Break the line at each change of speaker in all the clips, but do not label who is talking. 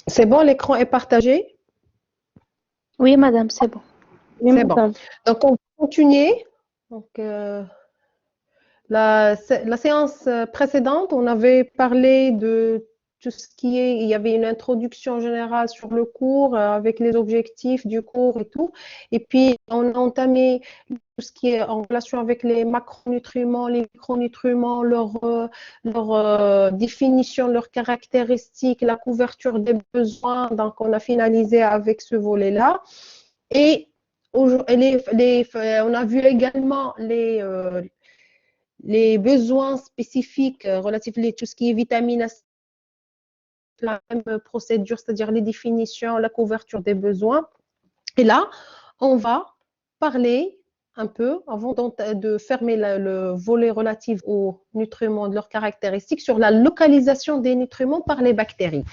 C'est bon, l'écran est partagé?
Oui, madame, c'est bon.
Oui,
C'est bon.
madame.
Donc, on va continuer. Donc, la séance précédente, on avait parlé de tout ce qui est, il y avait une introduction générale sur le cours avec les objectifs du cours et tout. Et puis, on a entamé tout ce qui est en relation avec les macronutriments, les micronutriments, leur définition, leurs caractéristiques, la couverture des besoins. Donc, on a finalisé avec ce volet-là. Et on a vu également les besoins spécifiques relatifs à tout ce qui est vitamines, la même procédure, c'est-à-dire les définitions, la couverture des besoins. Et là, on va parler un peu, avant de fermer le volet relatif aux nutriments, de leurs caractéristiques, sur la localisation des nutriments par les bactéries.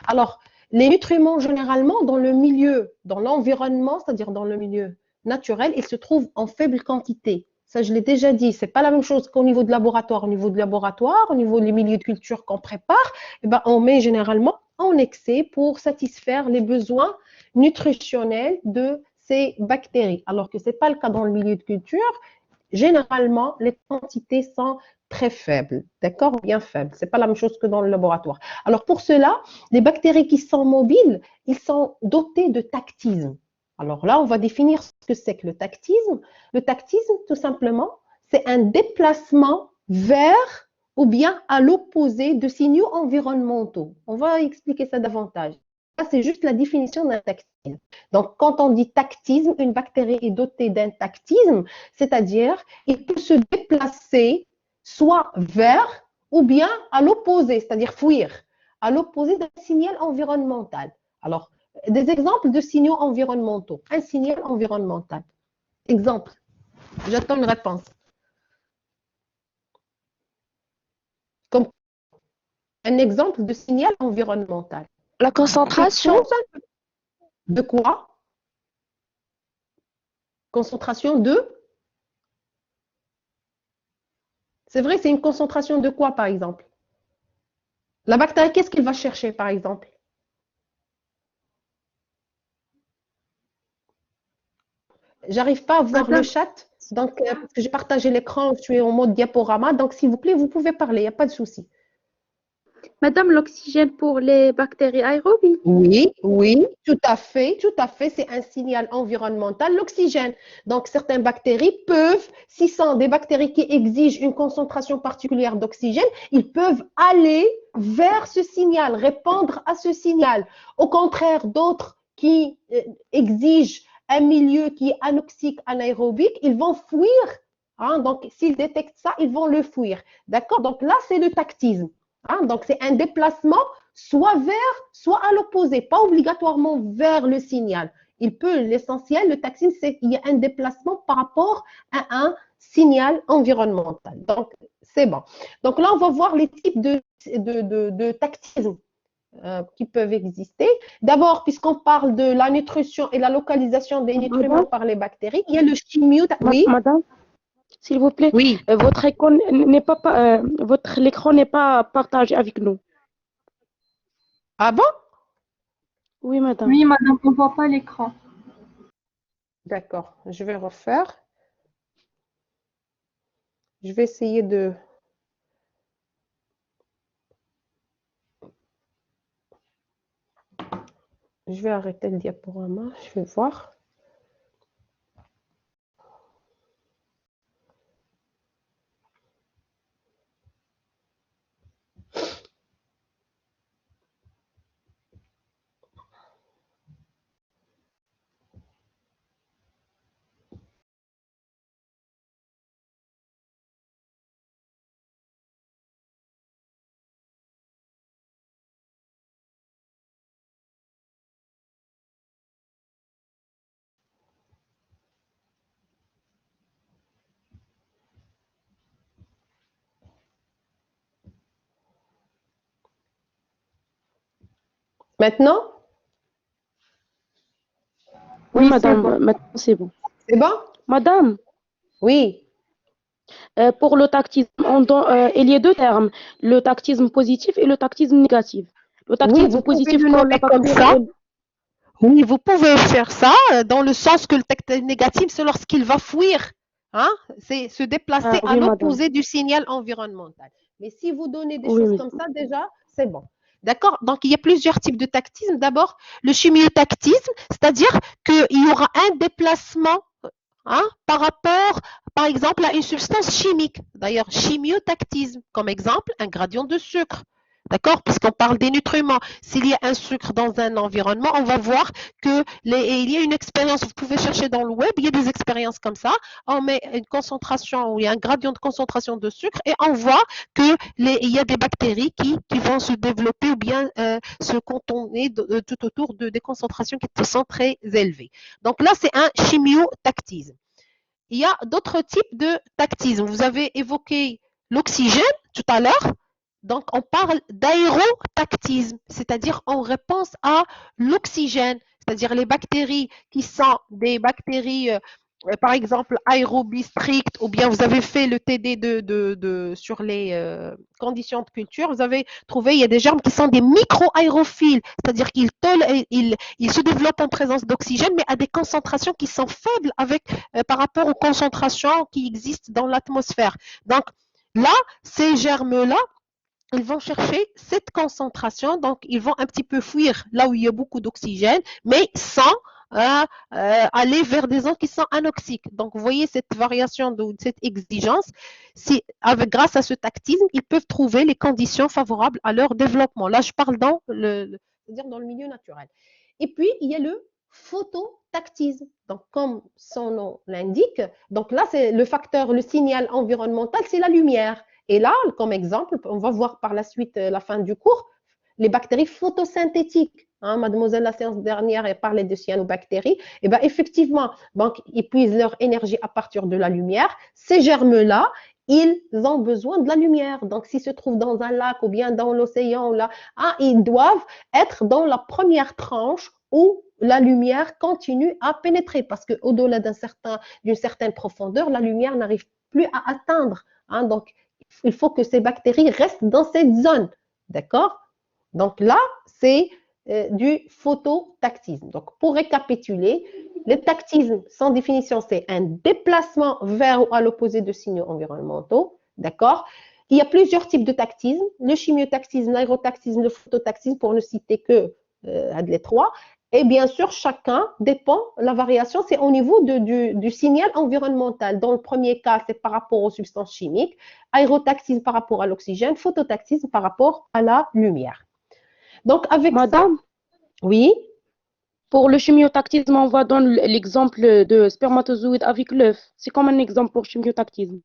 Alors, les nutriments, généralement, dans le milieu, dans l'environnement, c'est-à-dire dans le milieu naturel, ils se trouvent en faible quantité. Ça, je l'ai déjà dit, ce n'est pas la même chose qu'au niveau de laboratoire. Au niveau de laboratoire, au niveau des milieux de culture qu'on prépare, eh ben, on met généralement en excès pour satisfaire les besoins nutritionnels de ces bactéries. Alors que ce n'est pas le cas dans le milieu de culture. Généralement, les quantités sont très faibles, d'accord? Bien faibles. Ce n'est pas la même chose que dans le laboratoire. Alors pour cela, les bactéries qui sont mobiles, ils sont dotés de tactisme. Alors là, on va définir ce que c'est que le tactisme. Le tactisme, tout simplement, c'est un déplacement vers ou bien à l'opposé de signaux environnementaux. On va expliquer ça davantage. C'est juste la définition d'un tactisme. Donc, quand on dit tactisme, une bactérie est dotée d'un tactisme, c'est-à-dire il peut se déplacer soit vers ou bien à l'opposé, c'est-à-dire fuir, à l'opposé d'un signal environnemental. Alors, des exemples de signaux environnementaux. Un signal environnemental. Exemple. J'attends une réponse. Comme un exemple de signal environnemental.
La concentration,
De quoi? Concentration de? C'est vrai, c'est une concentration de quoi, par exemple? La bactérie, qu'est-ce qu'elle va chercher, par exemple? J'arrive pas à voir le
Madame,
chat, donc parce que j'ai partagé l'écran, je suis en mode diaporama, donc s'il vous plaît, vous pouvez parler, il n'y a pas de souci.
madame, l'oxygène pour les bactéries aérobies.
Oui, oui, tout à fait, c'est un signal environnemental, l'oxygène. Donc, certaines bactéries peuvent, si ce sont des bactéries qui exigent une concentration particulière d'oxygène, ils peuvent aller vers ce signal, répondre à ce signal. Au contraire, d'autres qui exigent un milieu qui est anoxique, anaérobique, ils vont fuir. Hein, donc, s'ils détectent ça, ils vont le fuir. D'accord? Donc là, c'est le tactisme. Hein, donc, c'est un déplacement soit vers, soit à l'opposé, pas obligatoirement vers le signal. Il peut, l'essentiel, le tactile, c'est qu'il y a un déplacement par rapport à un signal environnemental. Donc, c'est bon. Donc là, on va voir les types de tactisme qui peuvent exister. D'abord, puisqu'on parle de la nutrition et la localisation des nutriments
Madame,
par les bactéries, il y a le chimio. Oui,
madame, s'il vous plaît,
oui.
votre écran n'est pas partagé avec nous.
Ah bon?
Oui, madame.
Oui, madame, on ne voit pas l'écran.
D'accord, je vais refaire. Je vais essayer de... Je vais arrêter le diaporama, je vais voir. Maintenant,
Oui,
Oui, c'est
madame,
bon.
maintenant c'est bon.
c'est bon?
Madame,
Oui.
pour le tactisme, il y a deux termes, le tactisme positif et le tactisme négatif. Le
Oui,
tactile
vous pouvez
positif
le
quand
nommer
la
comme
bactérie
ça.
elle-
Oui, vous pouvez faire ça dans le sens que le tactile négatif, c'est lorsqu'il va fuir, hein, c'est se déplacer
Ah
à
oui, madame.
l'opposé du signal environnemental. Mais si vous donnez des
Oui,
choses
oui.
comme ça, déjà, c'est bon. D'accord? Donc, il y a plusieurs types de tactisme. D'abord, le chimiotactisme, c'est-à-dire qu'il y aura un déplacement, hein, par rapport, par exemple, à une substance chimique. D'ailleurs, chimiotactisme, comme exemple, un gradient de sucre. D'accord? Puisqu'on parle des nutriments. S'il y a un sucre dans un environnement, on va voir que il y a une expérience, vous pouvez chercher dans le web, il y a des expériences comme ça. On met une concentration, ou il y a un gradient de concentration de sucre et on voit que il y a des bactéries qui vont se développer ou bien se contourner tout autour des concentrations qui sont très élevées. Donc là, c'est un chimiotactisme. Il y a d'autres types de tactisme. Vous avez évoqué l'oxygène tout à l'heure. Donc, on parle d'aérotactisme, c'est-à-dire en réponse à l'oxygène, c'est-à-dire les bactéries qui sont des bactéries, par exemple, aérobies strictes, ou bien vous avez fait le TD sur les conditions de culture, vous avez trouvé, il y a des germes qui sont des micro-aérophiles, c'est-à-dire qu'ils se développent en présence d'oxygène, mais à des concentrations qui sont faibles par rapport aux concentrations qui existent dans l'atmosphère. Donc, là, ces germes-là, ils vont chercher cette concentration, donc ils vont un petit peu fuir là où il y a beaucoup d'oxygène, mais sans aller vers des zones qui sont anoxiques. Donc, vous voyez cette variation, cette exigence, grâce à ce tactisme, ils peuvent trouver les conditions favorables à leur développement. Là, je parle c'est-à-dire dans le milieu naturel. Et puis, il y a le phototactisme. Donc, comme son nom l'indique, donc là, c'est le facteur, le signal environnemental, c'est la lumière. Et là, comme exemple, on va voir par la suite la fin du cours, les bactéries photosynthétiques. Hein, mademoiselle, la séance dernière, elle parlait de cyanobactéries. Et bien, effectivement, donc, ils puisent leur énergie à partir de la lumière. Ces germes-là, ils ont besoin de la lumière. Donc, s'ils se trouvent dans un lac ou bien dans l'océan, là, hein, ils doivent être dans la première tranche où la lumière continue à pénétrer. Parce qu'au-delà d'une certaine profondeur, la lumière n'arrive plus à atteindre. Hein, donc, il faut que ces bactéries restent dans cette zone. D'accord? Donc là, c'est du phototactisme. Donc, pour récapituler, le tactisme, sans définition, c'est un déplacement vers ou à l'opposé de signaux environnementaux. D'accord? Il y a plusieurs types de tactisme, le chimiotactisme, l'aérotactisme, le phototactisme, pour ne citer que les trois. Et bien sûr, chacun dépend, la variation, c'est au niveau du signal environnemental. Dans le premier cas, c'est par rapport aux substances chimiques, aérotactisme par rapport à l'oxygène, phototactisme par rapport à la lumière. Donc, avec ça,
Madame,
oui,
pour le chimiotactisme, on va donner l'exemple de spermatozoïde avec l'œuf. C'est comme un exemple pour chimiotactisme.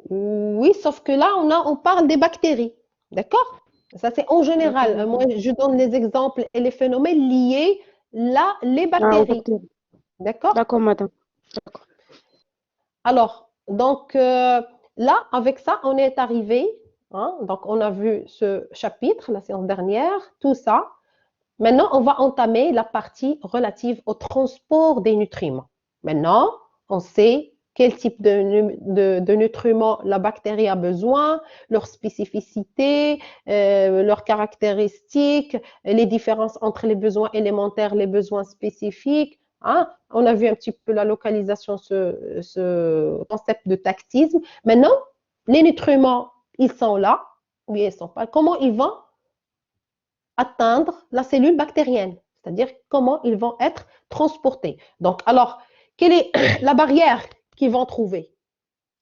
oui, sauf que là, on parle des bactéries. D'accord? Ça, c'est en
D'accord,
général. Moi,
madame.
je donne les exemples et les phénomènes liés là, les
Ah, aux
bactéries.
bactéries.
D'accord?
D'accord, madame.
Alors, donc là, avec ça, on est arrivé. Hein, donc, on a vu ce chapitre la séance dernière, tout ça. Maintenant, on va entamer la partie relative au transport des nutriments. Maintenant, on sait quel type de nutriments la bactérie a besoin, leurs spécificités, leurs caractéristiques, les différences entre les besoins élémentaires et les besoins spécifiques. Hein. On a vu un petit peu la localisation, ce concept de tactisme. Maintenant, les nutriments, ils sont là, ou ils sont pas. Comment ils vont atteindre la cellule bactérienne, c'est-à-dire comment ils vont être transportés. Donc, alors, quelle est la barrière qu'ils vont trouver?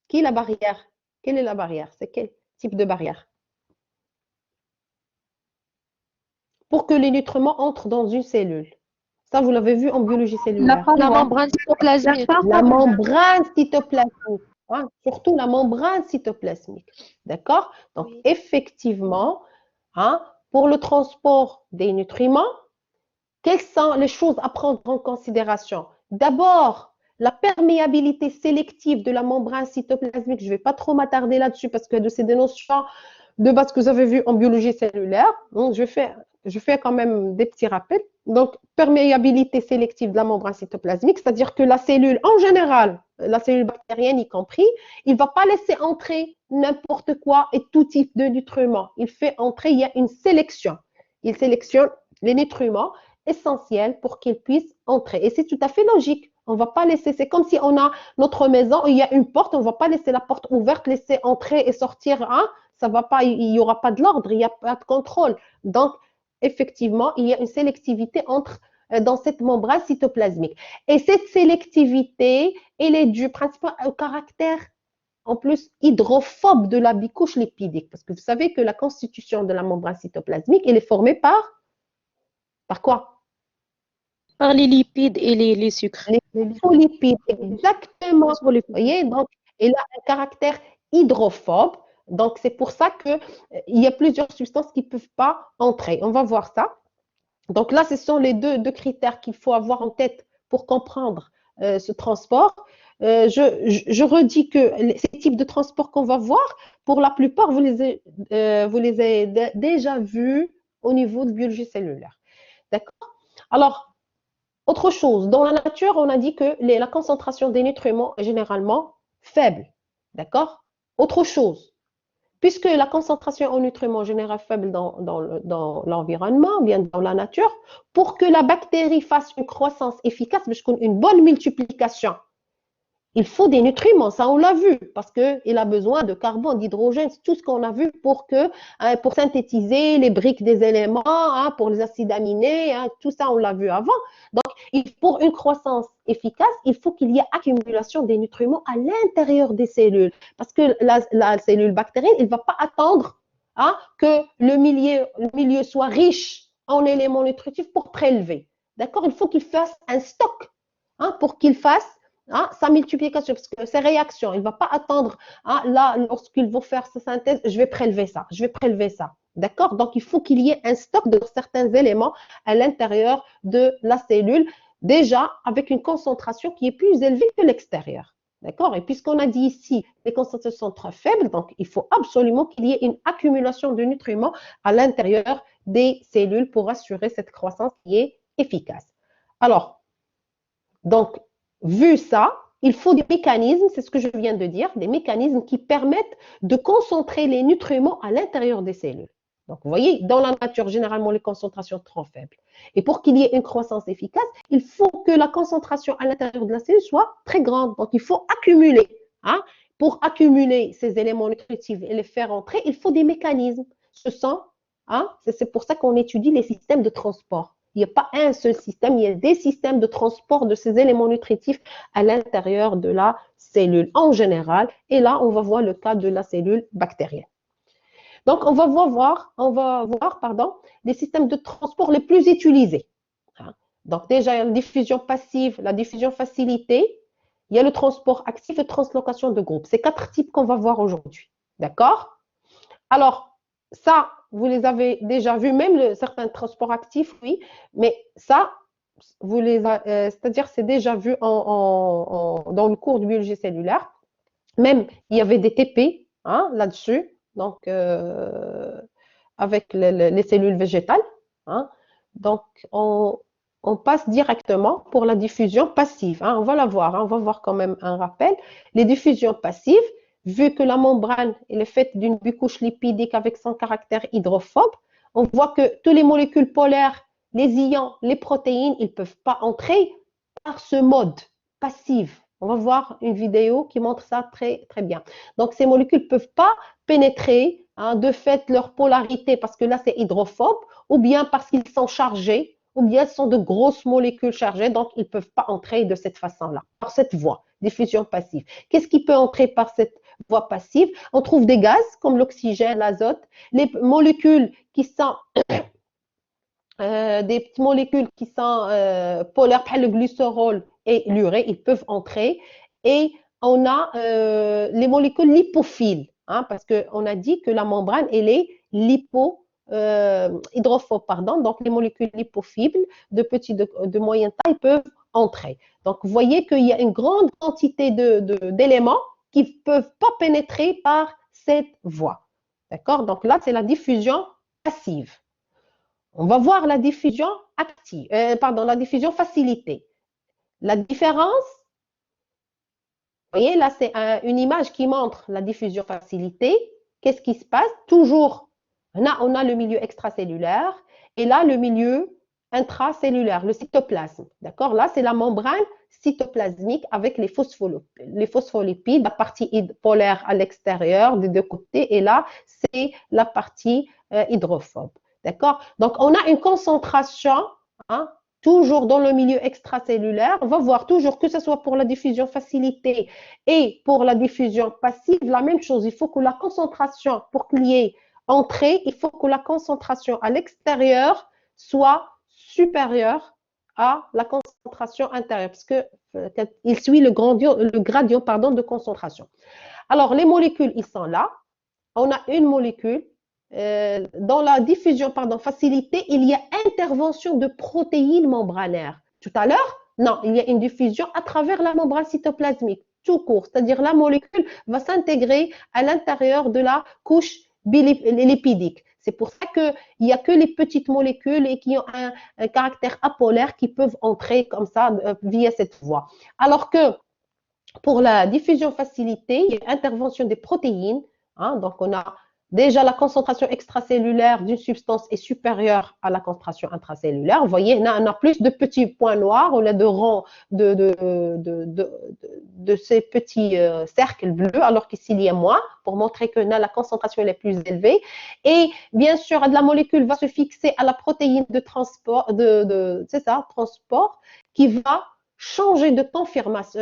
Qui est la barrière? Quelle est la barrière? C'est quel type de barrière? Pour que les nutriments entrent dans une cellule. Ça, vous l'avez vu en biologie
La
cellulaire.
La
paroi.
membrane
La
cytoplasmique.
La
paroi.
membrane cytoplasmique. Hein, surtout la membrane cytoplasmique. D'accord? Donc,
Oui.
effectivement, hein, pour le transport des nutriments, quelles sont les choses à prendre en considération? D'abord, la perméabilité sélective de la membrane cytoplasmique. Je ne vais pas trop m'attarder là-dessus parce que c'est des notions de base que vous avez vues en biologie cellulaire. Donc, je fais je fais quand même des petits rappels. Donc, perméabilité sélective de la membrane cytoplasmique, c'est-à-dire que la cellule, en général, la cellule bactérienne y compris, il ne va pas laisser entrer n'importe quoi et tout type de nutriments. Il fait entrer, il y a une sélection. Il sélectionne les nutriments essentiels pour qu'ils puissent entrer. Et c'est tout à fait logique. On ne va pas laisser, c'est comme si on a notre maison, il y a une porte, on ne va pas laisser la porte ouverte, laisser entrer et sortir, hein, ça va pas, il n'y aura pas de l'ordre, il n'y a pas de contrôle. Donc, effectivement, il y a une sélectivité dans cette membrane cytoplasmique. Et cette sélectivité, elle est due principalement au caractère, en plus, hydrophobe de la bicouche lipidique. Parce que vous savez que la constitution de la membrane cytoplasmique, elle est formée par quoi?
Par les lipides et les sucres.
Les phospholipides, exactement. Vous voyez, donc, elle a un caractère hydrophobe. Donc, c'est pour ça qu'il y a plusieurs substances qui ne peuvent pas entrer. On va voir ça. Donc là, ce sont les deux critères qu'il faut avoir en tête pour comprendre ce transport. Je redis que ces types de transports qu'on va voir, pour la plupart, vous les avez déjà vus au niveau de biologie cellulaire. D'accord? Alors, autre chose, dans la nature, on a dit que la concentration des nutriments est généralement faible. D'accord? Autre chose, puisque la concentration en nutriments en général faible dans l'environnement, bien dans la nature, pour que la bactérie fasse une croissance efficace, une bonne multiplication, il faut des nutriments, ça on l'a vu, parce qu'il a besoin de carbone, d'hydrogène, c'est tout ce qu'on a vu pour synthétiser les briques des éléments, hein, pour les acides aminés, hein, tout ça on l'a vu avant. Donc, pour une croissance efficace, il faut qu'il y ait accumulation des nutriments à l'intérieur des cellules, parce que la cellule bactérienne, elle ne va pas attendre hein, que le milieu soit riche en éléments nutritifs pour prélever. D'accord? Il faut qu'il fasse un stock hein, pour qu'il fasse sa multiplication, parce que ses réactions, il ne va pas attendre, là, lorsqu'il va faire sa synthèse, je vais prélever ça, je vais prélever ça. D'accord? Donc, il faut qu'il y ait un stock de certains éléments à l'intérieur de la cellule, déjà avec une concentration qui est plus élevée que l'extérieur. D'accord? Et puisqu'on a dit ici, les concentrations sont très faibles, donc il faut absolument qu'il y ait une accumulation de nutriments à l'intérieur des cellules pour assurer cette croissance qui est efficace. Alors, donc, vu ça, il faut des mécanismes, c'est ce que je viens de dire, des mécanismes qui permettent de concentrer les nutriments à l'intérieur des cellules. Donc, vous voyez, dans la nature, généralement, les concentrations sont trop faibles. Et pour qu'il y ait une croissance efficace, il faut que la concentration à l'intérieur de la cellule soit très grande. Donc, il faut accumuler. Hein? Pour accumuler ces éléments nutritifs et les faire entrer, il faut des mécanismes. C'est pour ça qu'on étudie les systèmes de transport. Il n'y a pas un seul système, il y a des systèmes de transport de ces éléments nutritifs à l'intérieur de la cellule en général. Et là, on va voir le cas de la cellule bactérienne. Donc, on va voir les systèmes de transport les plus utilisés. Donc, déjà, il y a la diffusion passive, la diffusion facilitée, il y a le transport actif et translocation de groupe. C'est 4 types qu'on va voir aujourd'hui. D'accord? Alors, ça, vous les avez déjà vus, même certains transports actifs, oui, mais ça, c'est-à-dire c'est déjà vu dans le cours de biologie cellulaire. Même, il y avait des TP là-dessus, donc avec les cellules végétales. Donc, on passe directement pour la diffusion passive. On va la voir, on va voir quand même un rappel. Les diffusions passives, vu que la membrane est faite d'une bicouche lipidique avec son caractère hydrophobe, on voit que toutes les molécules polaires, les ions, les protéines, ils ne peuvent pas entrer par ce mode passif. On va voir une vidéo qui montre ça très, très bien. Donc, ces molécules ne peuvent pas pénétrer de fait leur polarité parce que là, c'est hydrophobe, ou bien parce qu'ils sont chargés, ou bien ce sont de grosses molécules chargées, donc ils ne peuvent pas entrer de cette façon-là, par cette voie, diffusion passive. Qu'est-ce qui peut entrer par cette voie passive? On trouve des gaz comme l'oxygène, l'azote, les molécules qui sont des petites molécules qui sont polaires, le glycérol et l'urée, ils peuvent entrer. Et on a les molécules lipophiles, parce qu'on a dit que la membrane, elle est hydrophobe, pardon. Donc, les molécules lipophiles de moyenne taille peuvent entrer. Donc, vous voyez qu'il y a une grande quantité d'éléments qui ne peuvent pas pénétrer par cette voie. D'accord? Donc là, c'est la diffusion passive. On va voir la diffusion active, la diffusion facilitée. La différence, vous voyez, là, c'est une image qui montre la diffusion facilitée. Qu'est-ce qui se passe? Toujours, on a le milieu extracellulaire et là, le milieu intracellulaire, le cytoplasme. D'accord? Là, c'est la membrane cytoplasmique avec les phospholipides, la partie polaire à l'extérieur des deux côtés et là, c'est la partie hydrophobe. D'accord? Donc, on a une concentration, hein, toujours dans le milieu extracellulaire. On va voir toujours que ce soit pour la diffusion facilitée et pour la diffusion passive, la même chose. Il faut que la concentration, pour qu'il y ait entrée, il faut que la concentration à l'extérieur soit supérieure à la concentration intérieure, parce qu'il suit le gradient de concentration. Alors, les molécules, ils sont là. On a une molécule. Dans la diffusion facilitée, il y a intervention de protéines membranaires. Tout à l'heure, non, il y a une diffusion à travers la membrane cytoplasmique, tout court. C'est-à-dire la molécule va s'intégrer à l'intérieur de la couche lipidique. C'est pour ça qu'il n'y a que les petites molécules et qui ont un caractère apolaire qui peuvent entrer comme ça via cette voie. Alors que pour la diffusion facilitée, il y a intervention des protéines. Hein, donc, on a déjà la concentration extracellulaire d'une substance est supérieure à la concentration intracellulaire. Vous voyez, on a plus de petits points noirs, on a de rangs de ces petits cercles bleus, alors qu'ici, il y a moins, pour montrer que la concentration est plus élevée. Et bien sûr, la molécule va se fixer à la protéine de transport, transport, qui va changer de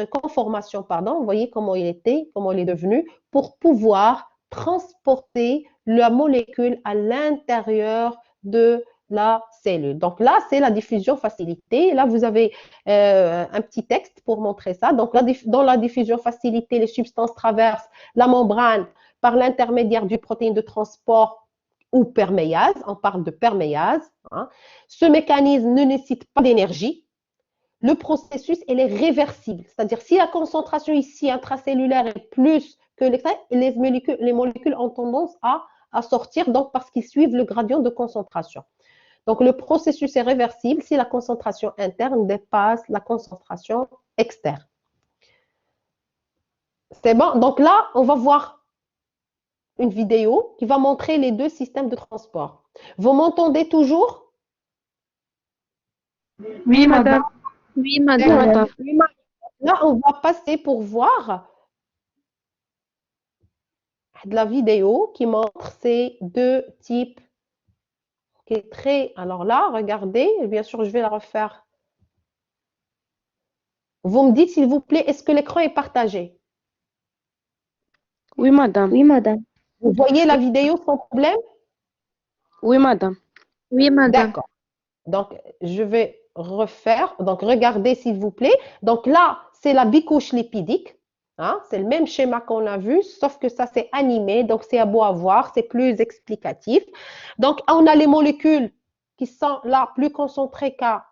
conformation, vous voyez comment il était, comment il est devenu, pour pouvoir transporter la molécule à l'intérieur de la cellule. Donc là, c'est la diffusion facilitée. Là, vous avez un petit texte pour montrer ça. Donc, dans la diffusion facilitée, les substances traversent la membrane par l'intermédiaire du protéine de transport ou perméase. On parle de perméase. Hein. Ce mécanisme ne nécessite pas d'énergie. Le processus, il est réversible. C'est-à-dire, si la concentration ici intracellulaire est plus que les molécules ont tendance à sortir, donc parce qu'ils suivent le gradient de concentration. Donc, le processus est réversible si la concentration interne dépasse la concentration externe. C'est bon? Donc là, on va voir une vidéo qui va montrer les deux systèmes de transport. Vous m'entendez toujours?
Oui, madame. Oui, madame.
Là, on va passer pour voir de la vidéo qui montre ces deux types. Alors là, regardez, bien sûr, je vais la refaire. Vous me dites, s'il vous plaît, est-ce que l'écran est partagé?
Oui, madame.
Oui, madame.
Vous voyez la vidéo sans problème?
Oui, madame.
Oui, madame.
D'accord. Donc, je vais refaire. Donc, regardez, s'il vous plaît. Donc là, c'est la bicouche lipidique. Hein, c'est le même schéma qu'on a vu, sauf que ça, c'est animé. Donc, c'est à beau à voir, c'est plus explicatif. Donc, on a les molécules qui sont là plus concentrées qu'à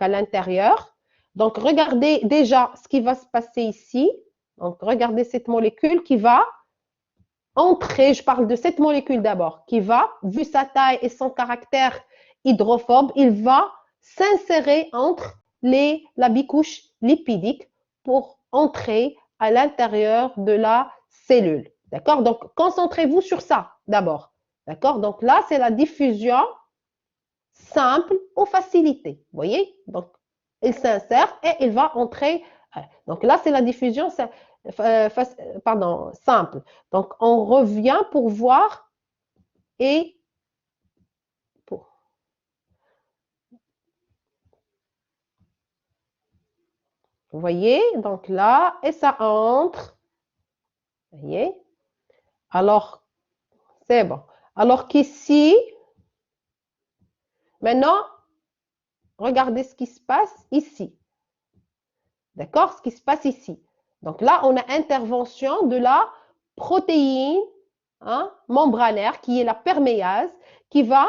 l'intérieur. Donc, regardez déjà ce qui va se passer ici. Donc, regardez cette molécule qui va entrer, je parle de cette molécule d'abord, qui va, vu sa taille et son caractère hydrophobe, il va s'insérer entre la bicouche lipidique pour entrer à l'intérieur de la cellule. D'accord? Donc, concentrez-vous sur ça d'abord. D'accord? Donc là, c'est la diffusion simple ou facilitée. Vous voyez? Donc, il s'insère et il va entrer. Donc là, c'est la diffusion simple. Donc, on revient pour voir et pour. Vous voyez? Donc là, et ça entre. Vous voyez? Alors, c'est bon. Alors qu'ici, maintenant, regardez ce qui se passe ici. D'accord? Ce qui se passe ici. Donc là, on a intervention de la protéine membranaire qui est la perméase qui va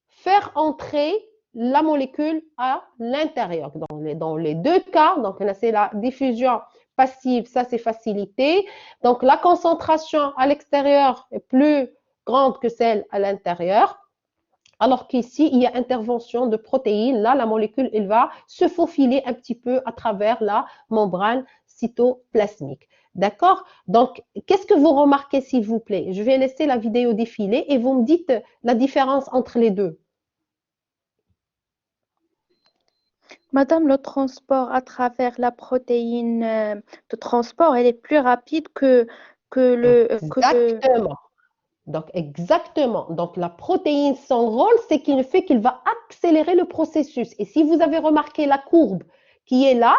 faire entrer la molécule à l'intérieur. Dans les deux cas, donc là, c'est la diffusion passive, ça c'est facilité. Donc la concentration à l'extérieur est plus grande que celle à l'intérieur. Alors qu'ici, il y a intervention de protéines. Là, la molécule, elle va se faufiler un petit peu à travers la membrane cytoplasmique. D'accord? Donc, qu'est-ce que vous remarquez, s'il vous plaît? Je vais laisser la vidéo défiler et vous me dites la différence entre les deux.
Madame, le transport à travers la protéine de transport, elle est plus rapide que
Exactement. Donc, exactement. Donc, la protéine, son rôle, c'est qu'il fait qu'il va accélérer le processus. Et si vous avez remarqué la courbe qui est là,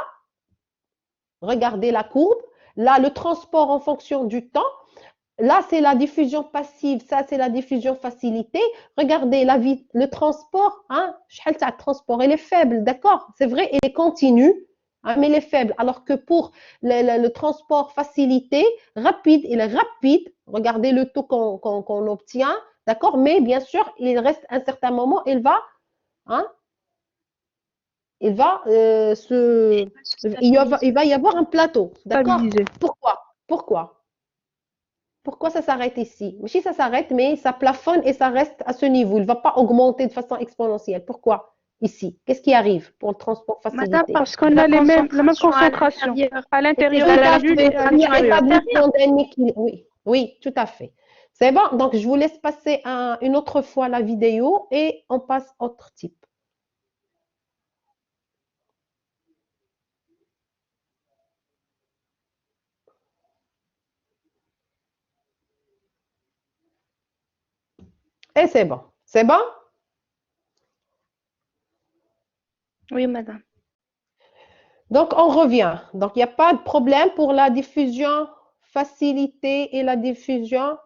regardez la courbe. Là, le transport en fonction du temps. Là, c'est la diffusion passive. Ça, c'est la diffusion facilitée. Regardez le transport. Hein, le transport, il est faible, d'accord? C'est vrai, il est continu, hein, mais il est faible. Alors que pour le transport facilité, rapide, il est rapide. Regardez le taux qu'on obtient, d'accord? Mais bien sûr, il reste un certain moment, hein, il va il va y avoir un plateau, d'accord?
stabiliser.
Pourquoi? Pourquoi ça s'arrête ici? Si ça s'arrête, mais ça plafonne et ça reste à ce niveau. Il ne va pas augmenter de façon exponentielle. Pourquoi ici? Qu'est-ce qui arrive pour le transport
Madame,
facilité?
parce
Parce qu'on a la même concentration à l'intérieur
Tout
de la
à
bulle
fait.
et à
Il y a
l'extérieur.
établissement d'un équilibre. Oui, oui, tout à fait. C'est bon. Donc, je vous laisse passer une autre fois la vidéo et on passe à autre type. Et c'est bon. C'est bon?
Oui, madame.
Donc, on revient. Donc, il n'y a pas de problème pour la diffusion facilitée et la diffusion,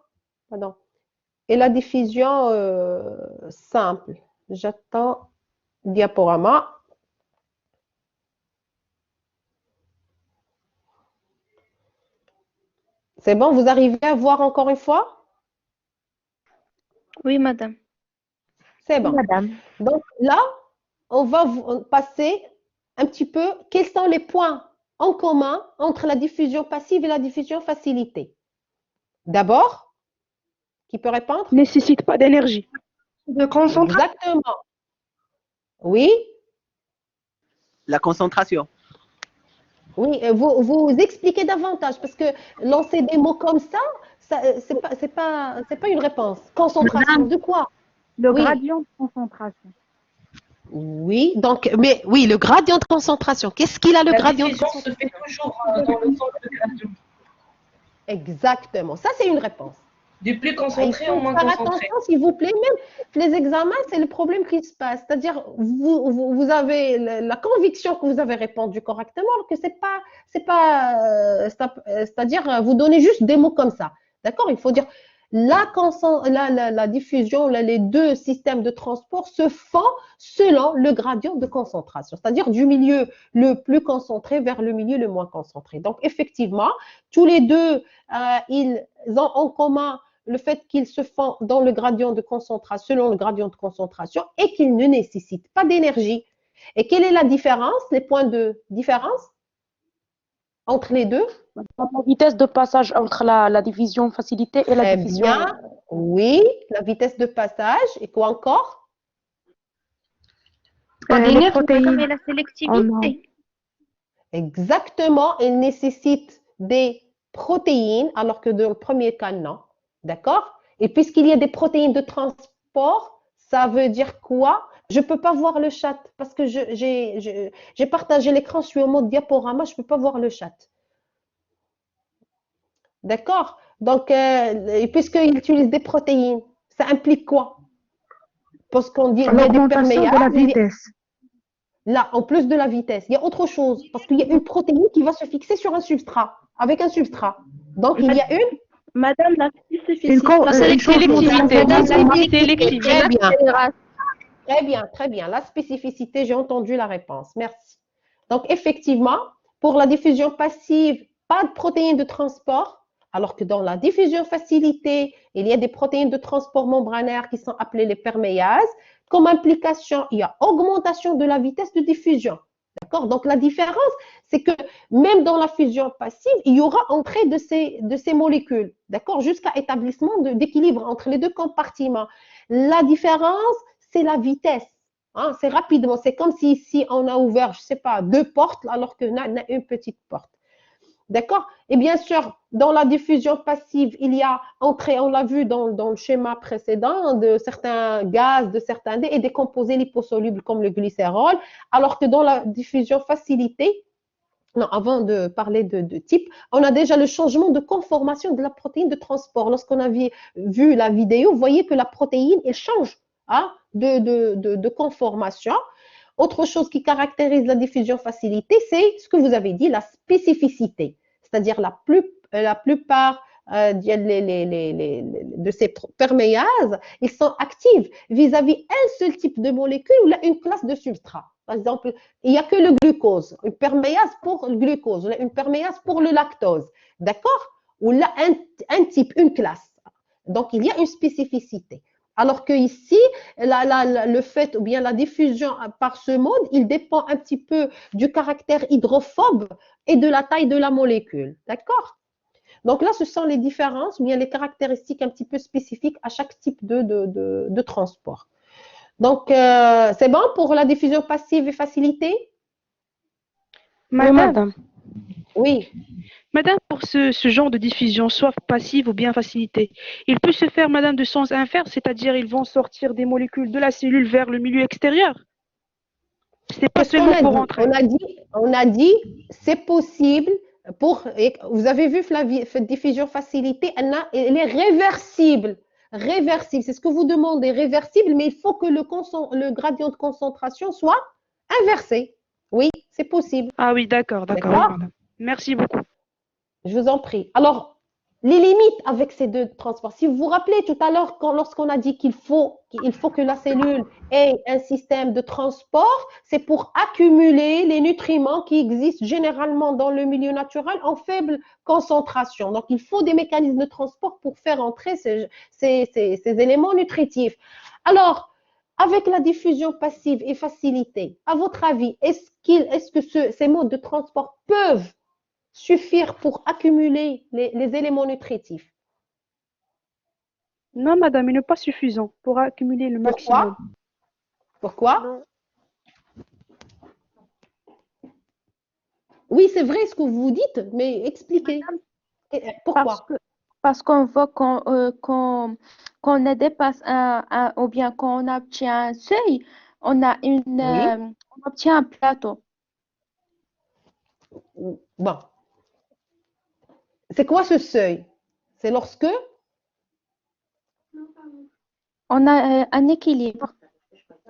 pardon, et la diffusion simple. J'attends diaporama. C'est bon, vous arrivez à voir encore une fois?
Oui, madame.
C'est bon.
Madame.
Donc là, on va passer un petit peu quels sont les points en commun entre la diffusion passive et la diffusion facilitée. D'abord, qui peut répondre?
Nécessite pas d'énergie.
De concentration.
Exactement. Oui,
La concentration.
oui, vous expliquez davantage parce que lancer des mots comme ça c'est pas une réponse. Concentration
Madame,
de quoi?
le
Oui.
gradient de concentration.
Oui, donc, mais oui, le gradient de concentration. Qu'est-ce qu'il a le
La
gradient de
diffusion
concentration?
se fait toujours dans le sens de gradient.
Exactement, ça c'est une réponse.
Du plus
Il
concentré au
faut
moins
faire
concentré.
attention, s'il vous plaît, même les examens, c'est le problème qui se passe. C'est-à-dire, vous avez la conviction que vous avez répondu correctement, alors que c'est-à-dire, vous donnez juste des mots comme ça. D'accord? Il faut dire, la diffusion, les deux systèmes de transport se font selon le gradient de concentration, c'est-à-dire du milieu le plus concentré vers le milieu le moins concentré. Donc, effectivement, tous les deux, ils ont en commun le fait qu'ils se font dans le gradient de concentration, selon le gradient de concentration, et qu'ils ne nécessitent pas d'énergie. Et quelle est la différence, les points de différence entre les deux?
La vitesse de passage entre la division facilitée et la
Très
diffusion.
bien. Oui, la vitesse de passage. Et quoi encore?
Madame,
Les protéines.
et la sélectivité.
Exactement, il nécessite des protéines, alors que dans le premier cas, non. D'accord? Et puisqu'il y a des protéines de transport, ça veut dire quoi? Je ne peux pas voir le chat parce que j'ai partagé l'écran, je suis en mode diaporama, je ne peux pas voir le chat. D'accord? Donc, puisqu'il utilise des protéines, ça implique quoi? Parce qu'on dit qu'il y a des
L'augmentation de la
perméables,
vitesse.
là, en plus de la vitesse, il y a autre chose, parce qu'il y a une protéine qui va se fixer sur un substrat, avec un substrat. Donc, il y a une
Madame, la spécificité.
Une
Sélectivité. Sélective.
Très bien. Très bien, très bien. La spécificité, j'ai entendu la réponse. Merci. Donc, effectivement, pour la diffusion passive, pas de protéines de transport, alors que dans la diffusion facilitée, il y a des protéines de transport membranaire qui sont appelées les perméases. Comme implication, il y a augmentation de la vitesse de diffusion. D'accord? Donc, la différence, c'est que même dans la fusion passive, il y aura entrée de ces molécules, d'accord? Jusqu'à établissement d'équilibre entre les deux compartiments. La différence, c'est la vitesse. Hein, c'est rapidement. C'est comme si ici, on a ouvert, je ne sais pas, 2 portes alors qu'on a une petite porte. D'accord? Et bien sûr, dans la diffusion passive, il y a entrée, on l'a vu dans le schéma précédent, de certains gaz, de certains et des composés liposolubles comme le glycérol, alors que dans la diffusion facilitée, non, avant de parler de type, on a déjà le changement de conformation de la protéine de transport. Lorsqu'on a vu la vidéo, vous voyez que la protéine, elle change hein, de conformation. Autre chose qui caractérise la diffusion facilitée, c'est ce que vous avez dit, la spécificité. C'est-à-dire la plupart de ces perméases, ils sont actifs vis-à-vis un seul type de molécule ou une classe de substrat. Par exemple, il n'y a que le glucose, une perméase pour le glucose, une perméase pour le lactose, d'accord? Ou là, un type, une classe. Donc, il y a une spécificité. Alors que ici, le fait ou bien la diffusion par ce mode, il dépend un petit peu du caractère hydrophobe et de la taille de la molécule. D'accord? Donc là, ce sont les différences, ou bien les caractéristiques un petit peu spécifiques à chaque type de transport. Donc, c'est bon pour la diffusion passive et facilitée?
Oui, madame.
Oui.
Madame, pour ce genre de diffusion, soit passive ou bien facilitée, il peut se faire, madame, de sens inverse, c'est-à-dire ils vont sortir des molécules de la cellule vers le milieu extérieur. C'est pas seulement pour rentrer.
On a dit, c'est possible vous avez vu la diffusion facilitée, elle est réversible. Réversible, c'est ce que vous demandez, réversible, mais il faut que le gradient de concentration soit inversé. Oui, c'est possible.
Ah oui, d'accord, madame. Merci beaucoup.
Je vous en prie. Alors, les limites avec ces deux transports. Si vous vous rappelez tout à l'heure, lorsqu'on a dit qu'il faut que la cellule ait un système de transport, c'est pour accumuler les nutriments qui existent généralement dans le milieu naturel en faible concentration. Donc, il faut des mécanismes de transport pour faire entrer ces éléments nutritifs. Alors, avec la diffusion passive et facilitée, à votre avis, est-ce que ces modes de transport peuvent suffire pour accumuler les éléments nutritifs?
Non, madame, il n'est pas suffisant pour accumuler le maximum.
Pourquoi? Oui, c'est vrai ce que vous dites, mais expliquez. Pourquoi?
Parce qu'on voit qu'on dépasse ou bien qu'on obtient un seuil, on obtient un plateau.
Bon. C'est quoi ce seuil? C'est lorsque
on a un équilibre.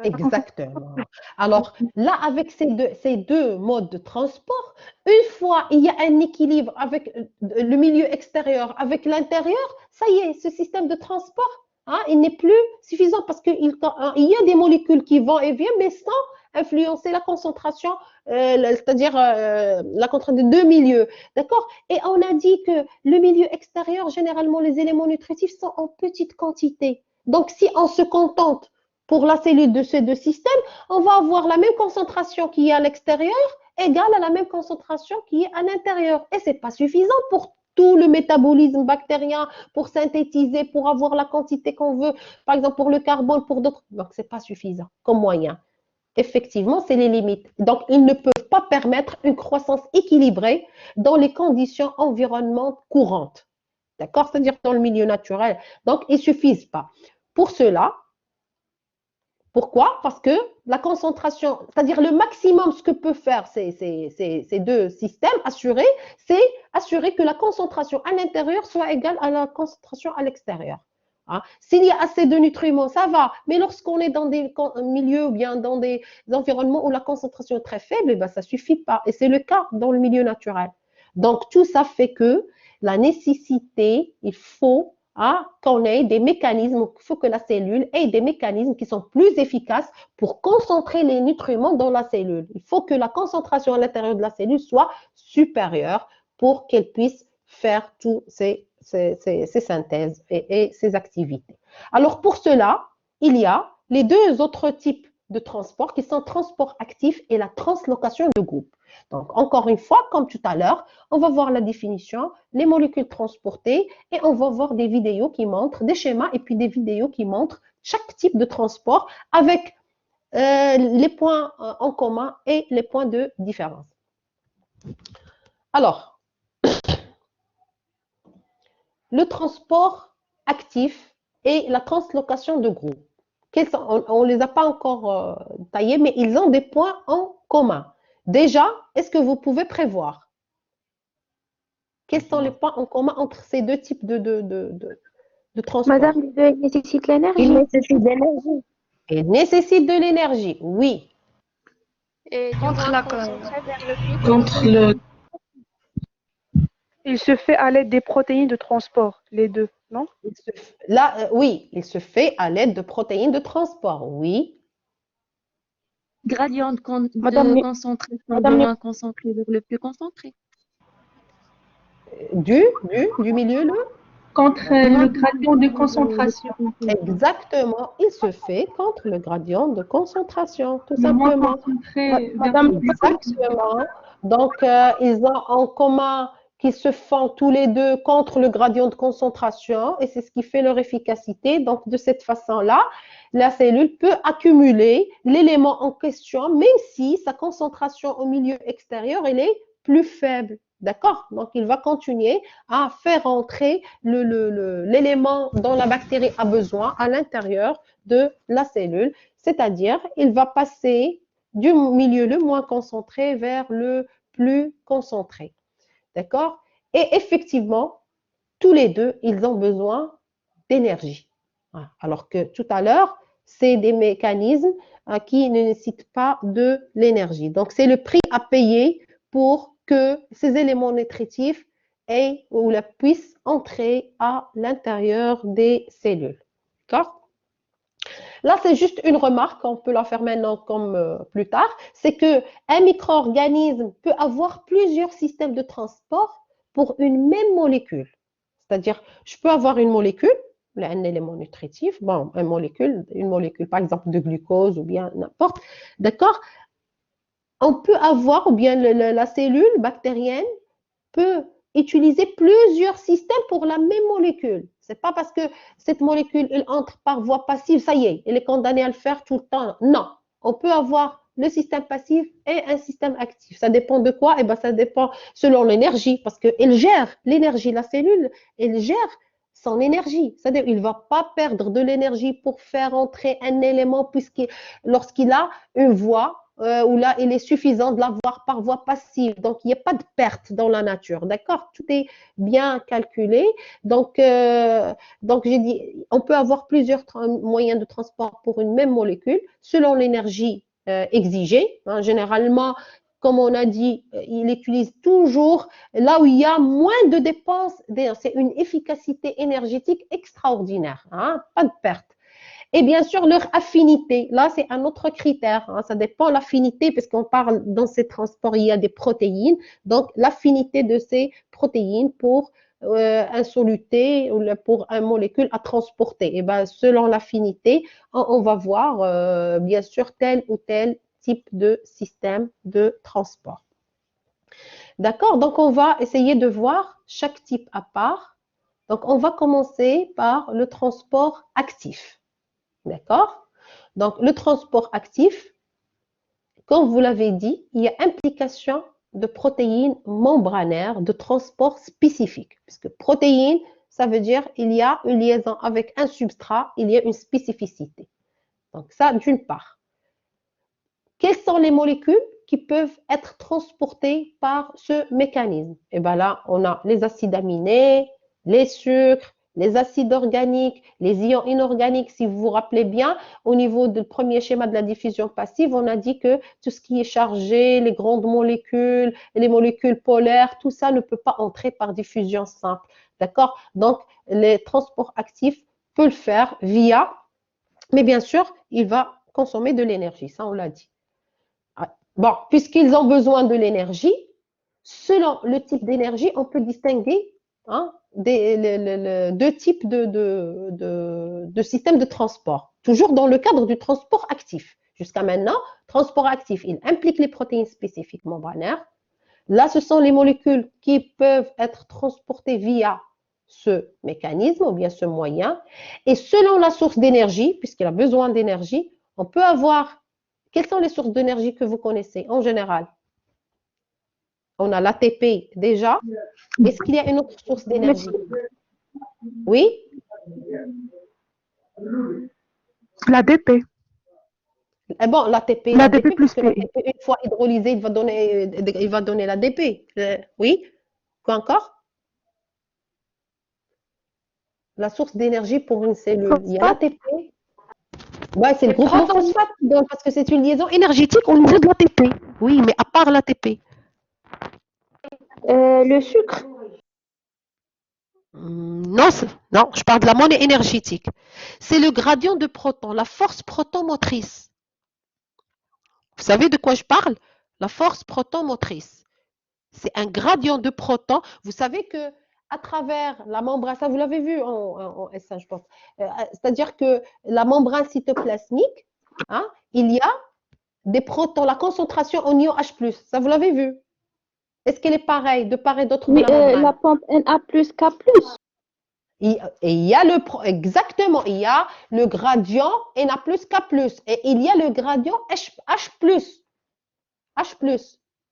Exactement. Alors là, avec ces deux modes de transport, une fois il y a un équilibre avec le milieu extérieur, avec l'intérieur, ça y est, ce système de transport, hein, il n'est plus suffisant parce qu'il y a des molécules qui vont et viennent, mais sans influencer la concentration, c'est-à-dire la concentration de deux milieux. D'accord? Et on a dit que le milieu extérieur, généralement, les éléments nutritifs sont en petite quantité. Donc, si on se contente pour la cellule de ces deux systèmes, on va avoir la même concentration qui est à l'extérieur égale à la même concentration qui est à l'intérieur. Et ce n'est pas suffisant pour tout le métabolisme bactérien, pour synthétiser, pour avoir la quantité qu'on veut, par exemple pour le carbone, pour d'autres. Donc, ce n'est pas suffisant comme moyen. Effectivement, c'est les limites. Donc, ils ne peuvent pas permettre une croissance équilibrée dans les conditions environnementales courantes. D'accord? C'est-à-dire dans le milieu naturel. Donc, ils ne suffisent pas. Pour cela, pourquoi? Parce que la concentration, c'est-à-dire le maximum, ce que peuvent faire ces deux systèmes, c'est assurer que la concentration à l'intérieur soit égale à la concentration à l'extérieur. Hein? S'il y a assez de nutriments, ça va. Mais lorsqu'on est dans des milieux ou bien dans des environnements où la concentration est très faible, eh bien, ça ne suffit pas. Et c'est le cas dans le milieu naturel. Donc, tout ça fait que la nécessité, il faut qu'on ait des mécanismes, il faut que la cellule ait des mécanismes qui sont plus efficaces pour concentrer les nutriments dans la cellule. Il faut que la concentration à l'intérieur de la cellule soit supérieure pour qu'elle puisse faire toutes ces synthèses et ces activités. Alors pour cela, il y a les deux autres types de transport qui sont transport actif et la translocation de groupe. Donc, encore une fois, comme tout à l'heure, on va voir la définition, les molécules transportées et on va voir des vidéos qui montrent, des schémas et puis des vidéos qui montrent chaque type de transport avec les points en commun et les points de différence. Alors, le transport actif et la translocation de groupes. On ne les a pas encore taillés, mais ils ont des points en commun. Déjà, est-ce que vous pouvez prévoir quels sont les points en commun entre ces deux types de transport?
Madame, les deux nécessitent l'énergie.
Ils nécessitent de l'énergie. Ils nécessitent de l'énergie, oui.
Et
Contre la
concentré vers le pic.
contre le
Il se fait à l'aide des protéines de transport, les deux, non?
Là, oui, il se fait à l'aide de protéines de transport, oui.
Gradient de
Madame,
concentration de
Madame,
moins concentré vers le plus concentré.
Du milieu, le?
contre le gradient de concentration.
Exactement, il se fait contre le gradient de concentration, tout
Le moins
simplement.
concentré vers
Madame,
Exactement. Donc, ils ont en commun qu'ils se font tous les deux contre le gradient de concentration et c'est ce qui fait leur efficacité. Donc, de cette façon-là, la cellule peut accumuler l'élément en question, même si sa concentration au milieu extérieur, elle est plus faible. D'accord? Donc, il va continuer à faire entrer l'élément dont la bactérie a besoin à l'intérieur de la cellule, c'est-à-dire, il va passer du milieu le moins concentré vers le plus concentré. D'accord? Et effectivement, tous les deux, ils ont besoin d'énergie. Alors que tout à l'heure, c'est des mécanismes qui ne nécessitent pas de l'énergie. Donc, c'est le prix à payer pour que ces éléments nutritifs aient ou puissent entrer à l'intérieur des cellules. D'accord? Là, c'est juste une remarque, on peut la faire maintenant comme plus tard, c'est qu'un micro-organisme peut avoir plusieurs systèmes de transport pour une même molécule. C'est-à-dire, je peux avoir une molécule, un élément nutritif, bon, une molécule par exemple de glucose ou bien n'importe, d'accord? On peut avoir, ou bien la cellule bactérienne peut utiliser plusieurs systèmes pour la même molécule. C'est pas parce que cette molécule elle entre par voie passive, ça y est, elle est condamnée à le faire tout le temps. Non, on peut avoir le système passif et un système actif. Ça dépend de quoi? Eh ben, ça dépend selon l'énergie, parce qu'elle gère l'énergie. La cellule, elle gère son énergie. C'est-à-dire, il ne va pas perdre de l'énergie pour faire entrer un élément lorsqu'il a une voie où là, il est suffisant de l'avoir par voie passive. Donc, il n'y a pas de perte dans la nature. D'accord? Tout est bien calculé. Donc j'ai dit, on peut avoir plusieurs moyens de transport pour une même molécule selon l'énergie exigée. Hein, généralement, comme on a dit, il utilise toujours là où il y a moins de dépenses. C'est une efficacité énergétique extraordinaire. Hein, pas de perte. Et bien sûr, leur affinité. Là, c'est un autre critère. Hein. Ça dépend de l'affinité, parce qu'on parle dans ces transports, il y a des protéines. Donc, l'affinité de ces protéines pour un soluté ou pour une molécule à transporter. Et ben, selon l'affinité, on va voir, bien sûr, tel ou tel type de système de transport. D'accord? Donc, on va essayer de voir chaque type à part. Donc, on va commencer par le transport actif. D'accord? Donc, le transport actif, comme vous l'avez dit, il y a implication de protéines membranaires de transport spécifique. Puisque protéines, ça veut dire il y a une liaison avec un substrat, il y a une spécificité. Donc, ça, d'une part. Quelles sont les molécules qui peuvent être transportées par ce mécanisme? Et bien là, on a les acides aminés, les sucres, les acides organiques, les ions inorganiques. Si vous vous rappelez bien, au niveau du premier schéma de la diffusion passive, on a dit que tout ce qui est chargé, les grandes molécules, les molécules polaires, tout ça ne peut pas entrer par diffusion simple. D'accord? Donc, les transports actifs peuvent le faire via, mais bien sûr, il va consommer de l'énergie. Ça, on l'a dit. Bon, puisqu'ils ont besoin de l'énergie, selon le type d'énergie, on peut distinguer deux types de systèmes de transport. Toujours dans le cadre du transport actif. Jusqu'à maintenant, transport actif, il implique les protéines spécifiques membranaires. Là, ce sont les molécules qui peuvent être transportées via ce mécanisme ou bien ce moyen. Et selon la source d'énergie, puisqu'il a besoin d'énergie, on peut avoir... Quelles sont les sources d'énergie que vous connaissez en général? On a l'ATP déjà. Est-ce qu'il y a une autre source d'énergie? Oui?
L'ADP.
Eh bon, l'ATP,
L'ADP plus
puisque l'ATP, une fois hydrolysé, il va donner l'ADP. Oui? Quoi encore? La source d'énergie pour une cellule. Il y a l'ATP. Ouais, c'est le groupe de phosphate qui donne, parce que c'est une liaison énergétique au niveau de l'ATP. Oui, mais à part l'ATP.
Le sucre.
Non, non, je parle de la monnaie énergétique. C'est le gradient de proton, la force proton-motrice. Vous savez de quoi je parle? La force proton-motrice. C'est un gradient de protons. Vous savez que à travers la membrane, ça vous l'avez vu en S1, je pense. C'est-à-dire que la membrane cytoplasmique, hein, il y a des protons, la concentration en ion H+. Ça vous l'avez vu? Est-ce qu'elle est pareille de part et d'autre de
Oui,
la membrane?
la pompe Na plus K+.
Et il y a exactement, il y a le gradient Na plus K+, et il y a le gradient H+,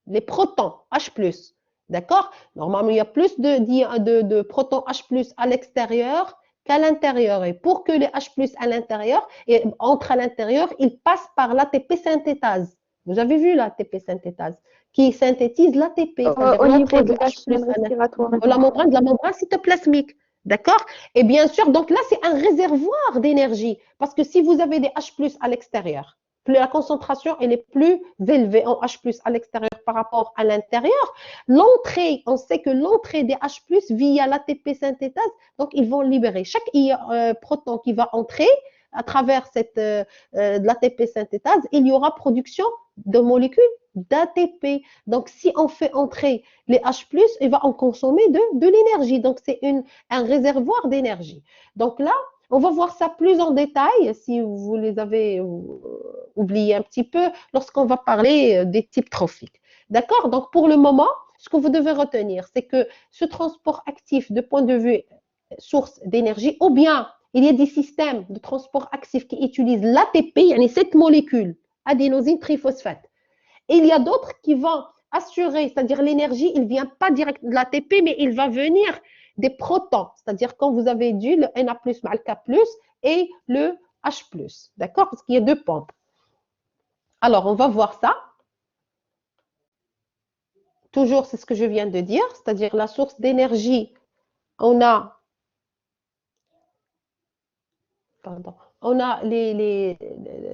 les protons H+, d'accord? Normalement, il y a plus de protons H+, à l'extérieur qu'à l'intérieur. Et pour que les H+ à l'intérieur, et entre à l'intérieur, ils passent par l'ATP synthétase. Vous avez vu l'ATP synthétase qui synthétise l'ATP, c'est-à-dire
Au
l'entrée
niveau
du
de la
H+
chaîne
à
respiratoire.
de la membrane cytoplasmique. D'accord? Et bien sûr, donc là, c'est un réservoir d'énergie. Parce que si vous avez des H+ à l'extérieur, plus la concentration elle est plus élevée en H+ à l'extérieur par rapport à l'intérieur, l'entrée, on sait que l'entrée des H+ via l'ATP synthétase, donc ils vont libérer. Chaque proton qui va entrer à travers l'ATP synthétase, il y aura production de molécules d'ATP. Donc, si on fait entrer les H+, il va en consommer de l'énergie. Donc, c'est un réservoir d'énergie. Donc là, on va voir ça plus en détail, si vous les avez oubliés un petit peu, lorsqu'on va parler des types trophiques. D'accord? Donc, pour le moment, ce que vous devez retenir, c'est que ce transport actif de point de vue source d'énergie, ou bien il y a des systèmes de transport actif qui utilisent l'ATP, il y a cette molécule, adénosine triphosphate. Et il y a d'autres qui vont assurer, c'est-à-dire l'énergie, il ne vient pas direct de l'ATP, mais il va venir des protons, c'est-à-dire quand vous avez du le Na+, mal K+, et le H+, d'accord? Parce qu'il y a deux pompes. Alors, on va voir ça. Toujours, c'est ce que je viens de dire, c'est-à-dire la source d'énergie, on a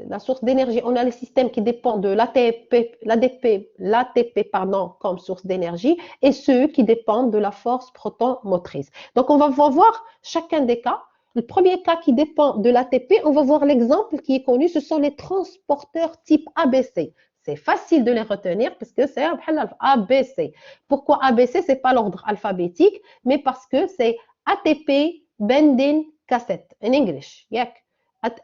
la source d'énergie, on a les systèmes qui dépendent de l'ATP, pardon, comme source d'énergie, et ceux qui dépendent de la force proton-motrice. Donc, on va voir chacun des cas. Le premier cas qui dépend de l'ATP, on va voir l'exemple qui est connu, ce sont les transporteurs type ABC. C'est facile de les retenir parce que c'est ABC. Pourquoi ABC? Ce n'est pas l'ordre alphabétique, mais parce que c'est ATP, benzene, cassette, en English.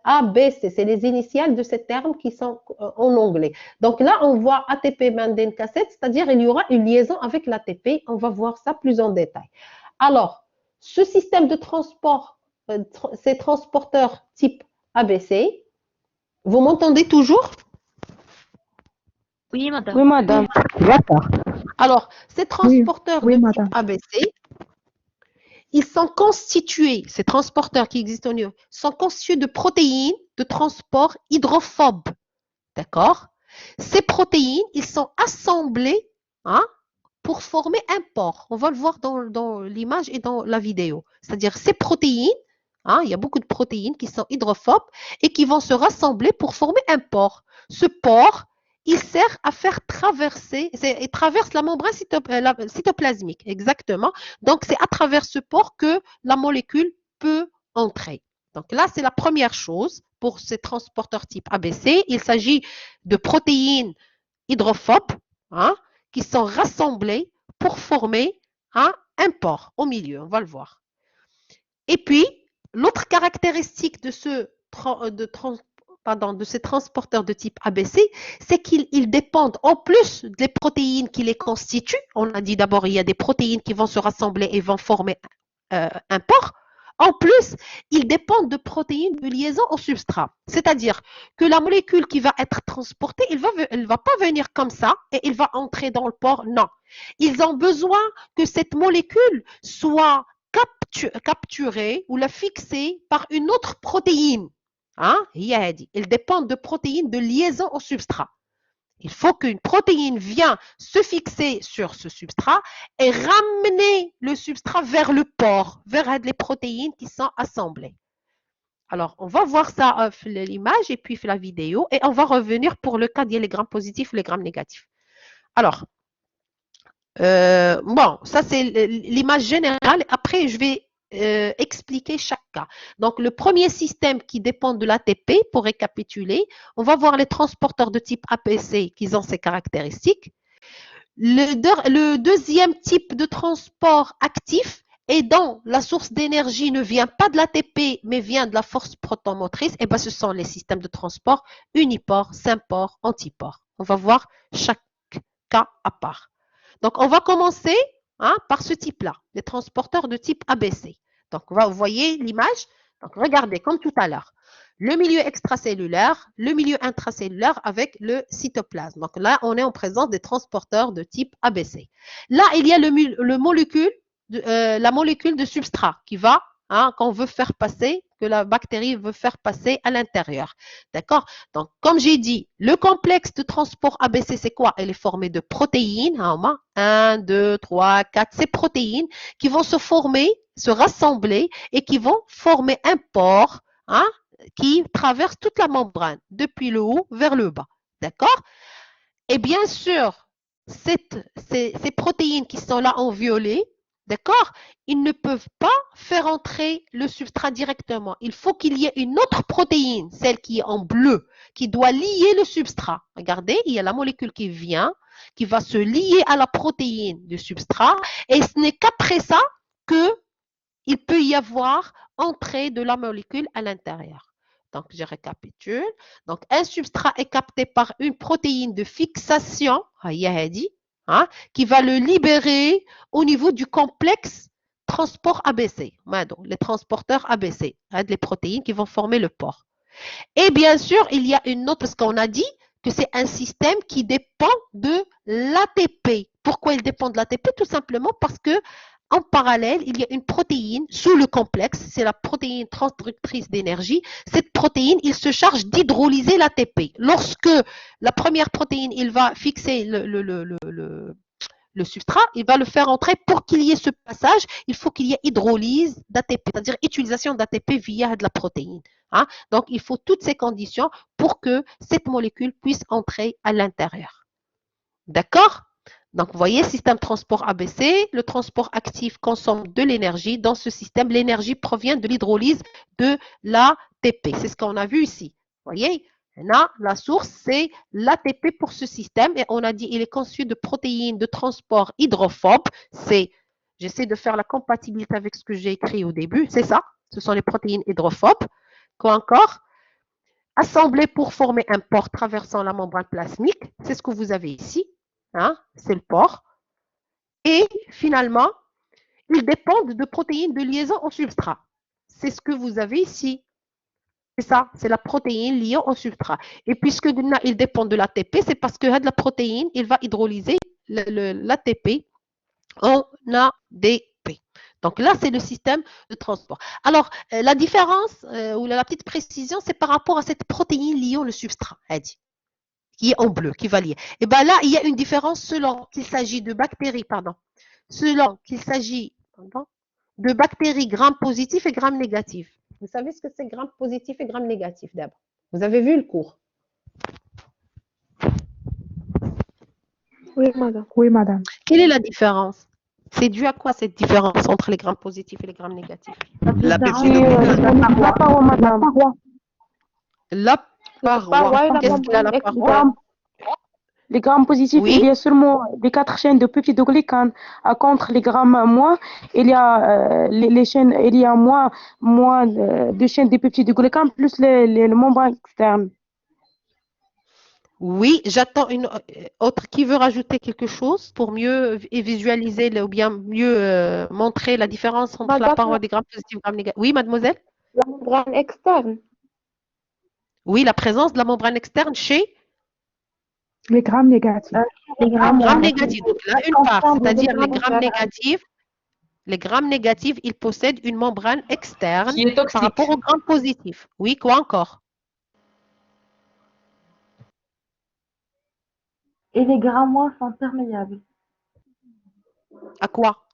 ABC, c'est les initiales de ces termes qui sont en anglais. Donc là, on voit ATP, benzene, cassette, c'est-à-dire il y aura une liaison avec l'ATP. On va voir ça plus en détail. Alors, ce système de transport, ces transporteurs type ABC, vous m'entendez toujours?
Oui, madame.
Oui, madame.
D'accord. Alors, ces transporteurs
oui,
de
madame.
type ABC, ils sont constitués, ces transporteurs qui existent au niveau, sont constitués de protéines de transport hydrophobes. D'accord? Ces protéines, ils sont assemblés hein, pour former un pore. On va le voir dans l'image et dans la vidéo. C'est-à-dire ces protéines, hein, il y a beaucoup de protéines qui sont hydrophobes et qui vont se rassembler pour former un pore. Ce pore, il sert à faire traverser, il traverse la membrane cytoplasmique, exactement. Donc, c'est à travers ce pore que la molécule peut entrer. Donc là, c'est la première chose pour ces transporteurs type ABC. Il s'agit de protéines hydrophobes hein, qui sont rassemblées pour former hein, un pore au milieu. On va le voir. Et puis, l'autre caractéristique de ces transporteurs de type ABC, c'est qu'ils dépendent en plus des protéines qui les constituent. On a dit d'abord, il y a des protéines qui vont se rassembler et vont former un port, en plus, ils dépendent de protéines de liaison au substrat. C'est-à-dire que la molécule qui va être transportée, elle va pas venir comme ça et il va entrer dans le port. Non. Ils ont besoin que cette molécule soit capturée ou la fixée par une autre protéine. Hein? Ils dépendent de protéines de liaison au substrat. Il faut qu'une protéine vienne se fixer sur ce substrat et ramener le substrat vers le port, vers les protéines qui sont assemblées. Alors, on va voir ça l'image et puis la vidéo et on va revenir pour le cas des grammes positifs et les grammes négatifs. Alors, bon, ça c'est l'image générale. Après, je vais expliquer chaque cas. Donc, le premier système qui dépend de l'ATP, pour récapituler, on va voir les transporteurs de type APC qui ont ces caractéristiques. Le deuxième type de transport actif et dont la source d'énergie ne vient pas de l'ATP, mais vient de la force protomotrice, et ben, ce sont les systèmes de transport uniport, symport, antiport. On va voir chaque cas à part. Donc, on va commencer par ce type-là, les transporteurs de type ABC. Donc, vous voyez l'image. Donc, regardez, comme tout à l'heure, le milieu extracellulaire, le milieu intracellulaire avec le cytoplasme. Donc, là, on est en présence des transporteurs de type ABC. Là, il y a la molécule de substrat qui va, qu'on veut faire passer, que la bactérie veut faire passer à l'intérieur. D'accord? Donc, comme j'ai dit, le complexe de transport ABC, c'est quoi? Elle est formée de protéines, 1, 2, 3, 4, ces protéines qui vont se former, se rassembler et qui vont former un pore, qui traverse toute la membrane, depuis le haut vers le bas. D'accord? Et bien sûr, ces protéines qui sont là en violet, d'accord, ils ne peuvent pas faire entrer le substrat directement. Il faut qu'il y ait une autre protéine, celle qui est en bleu, qui doit lier le substrat. Regardez, il y a la molécule qui vient, qui va se lier à la protéine du substrat, et ce n'est qu'après ça qu'il peut y avoir entrée de la molécule à l'intérieur. Donc, je récapitule. Donc, un substrat est capté par une protéine de fixation, qui va le libérer au niveau du complexe transport ABC. Les transporteurs ABC, les protéines qui vont former le pore. Et bien sûr, il y a une autre, parce qu'on a dit que c'est un système qui dépend de l'ATP. Pourquoi il dépend de l'ATP? Tout simplement parce que en parallèle, il y a une protéine sous le complexe, c'est la protéine transductrice d'énergie. Cette protéine, il se charge d'hydrolyser l'ATP. Lorsque la première protéine, il va fixer le substrat, il va le faire entrer. Pour qu'il y ait ce passage, il faut qu'il y ait hydrolyse d'ATP, c'est-à-dire utilisation d'ATP via de la protéine. Donc, il faut toutes ces conditions pour que cette molécule puisse entrer à l'intérieur. D'accord? Donc, vous voyez, système transport ABC, le transport actif consomme de l'énergie. Dans ce système, l'énergie provient de l'hydrolyse de l'ATP. C'est ce qu'on a vu ici. Vous voyez, là, la source, c'est l'ATP pour ce système. Et on a dit, il est conçu de protéines de transport hydrophobes. J'essaie de faire la compatibilité avec ce que j'ai écrit au début. C'est ça. Ce sont les protéines hydrophobes. Quoi encore? Assemblées pour former un pore traversant la membrane plasmique. C'est ce que vous avez ici. C'est le pore. Et finalement, ils dépendent de protéines de liaison au substrat. C'est ce que vous avez ici. C'est ça, c'est la protéine liée au substrat. Et puisque ils dépendent de l'ATP, c'est parce que la protéine, il va hydrolyser l'ATP en ADP. Donc là, c'est le système de transport. Alors, la différence ou la petite précision, c'est par rapport à cette protéine liée au substrat, qui est en bleu, qui va lier. Et bien là, il y a une différence selon qu'il s'agit de bactéries, selon qu'il s'agit de bactéries gram positifs et gram négatifs. Vous savez ce que c'est gram positif et gram négatif d'abord? Vous avez vu le cours?
Oui, madame.
Oui, madame.
Quelle est la différence? C'est dû à quoi cette différence entre les grammes positifs et les grammes négatifs?
La
La paroi, madame.
La paroi. Qu'est-ce qu'il a la paroi?
Les grammes positifs,
Oui.
il y a seulement les 4 chaînes de peptidoglycane. Contre les grammes moins, il y a les chaînes, il y a moins de chaînes de peptidoglycane plus les membranes externes.
Oui, j'attends une autre qui veut rajouter quelque chose pour mieux visualiser ou bien mieux montrer la différence entre la
Madame,
paroi des grammes positifs et grammes négatifs. Oui, mademoiselle?
la membrane externe.
Oui, la présence de la membrane externe chez
Les grammes négatifs.
Les
les
grammes
grammes
négatifs.
négatifs. Donc là, une part, c'est-à-dire les grammes négatifs, ils possèdent une membrane externe
Qui est
par
toxique.
rapport aux grammes positifs. Oui, quoi encore?
Et les grammes moins sont perméables.
À quoi?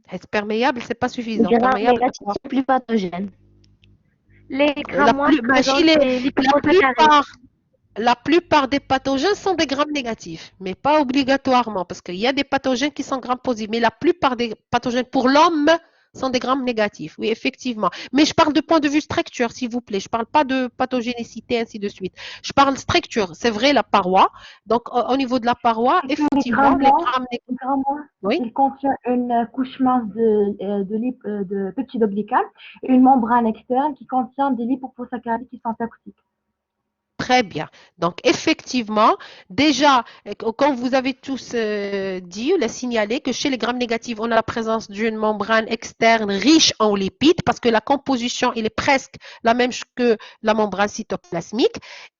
Est-ce perméable, c'est pas
Les
suffisant.
grammes
Perméable à
négatifs
quoi?
sont plus pathogènes. Les
La,
grammes moins
plus, bah,
présentent les
la
lipopolysaccharides.
la plupart des pathogènes sont des grammes négatifs, mais pas obligatoirement, parce qu'il y a des pathogènes qui sont grammes positifs, mais la plupart des pathogènes pour l'homme sont des grammes négatifs, oui, effectivement. Mais je parle de point de vue structure, s'il vous plaît. Je ne parle pas de pathogénicité, ainsi de suite. Je parle de structure. C'est vrai, la paroi. Donc, au niveau de la paroi,
Et que
effectivement, les grammes
les grammes moins,
oui.
ils contiennent une couche mince de peptides glycane et une membrane externe qui contient des lipopolysaccharides qui sont toxiques.
Très bien. Donc, effectivement, déjà, comme vous avez tous dit, ou signalé que chez les grammes négatifs, on a la présence d'une membrane externe riche en lipides parce que la composition, il est presque la même que la membrane cytoplasmique.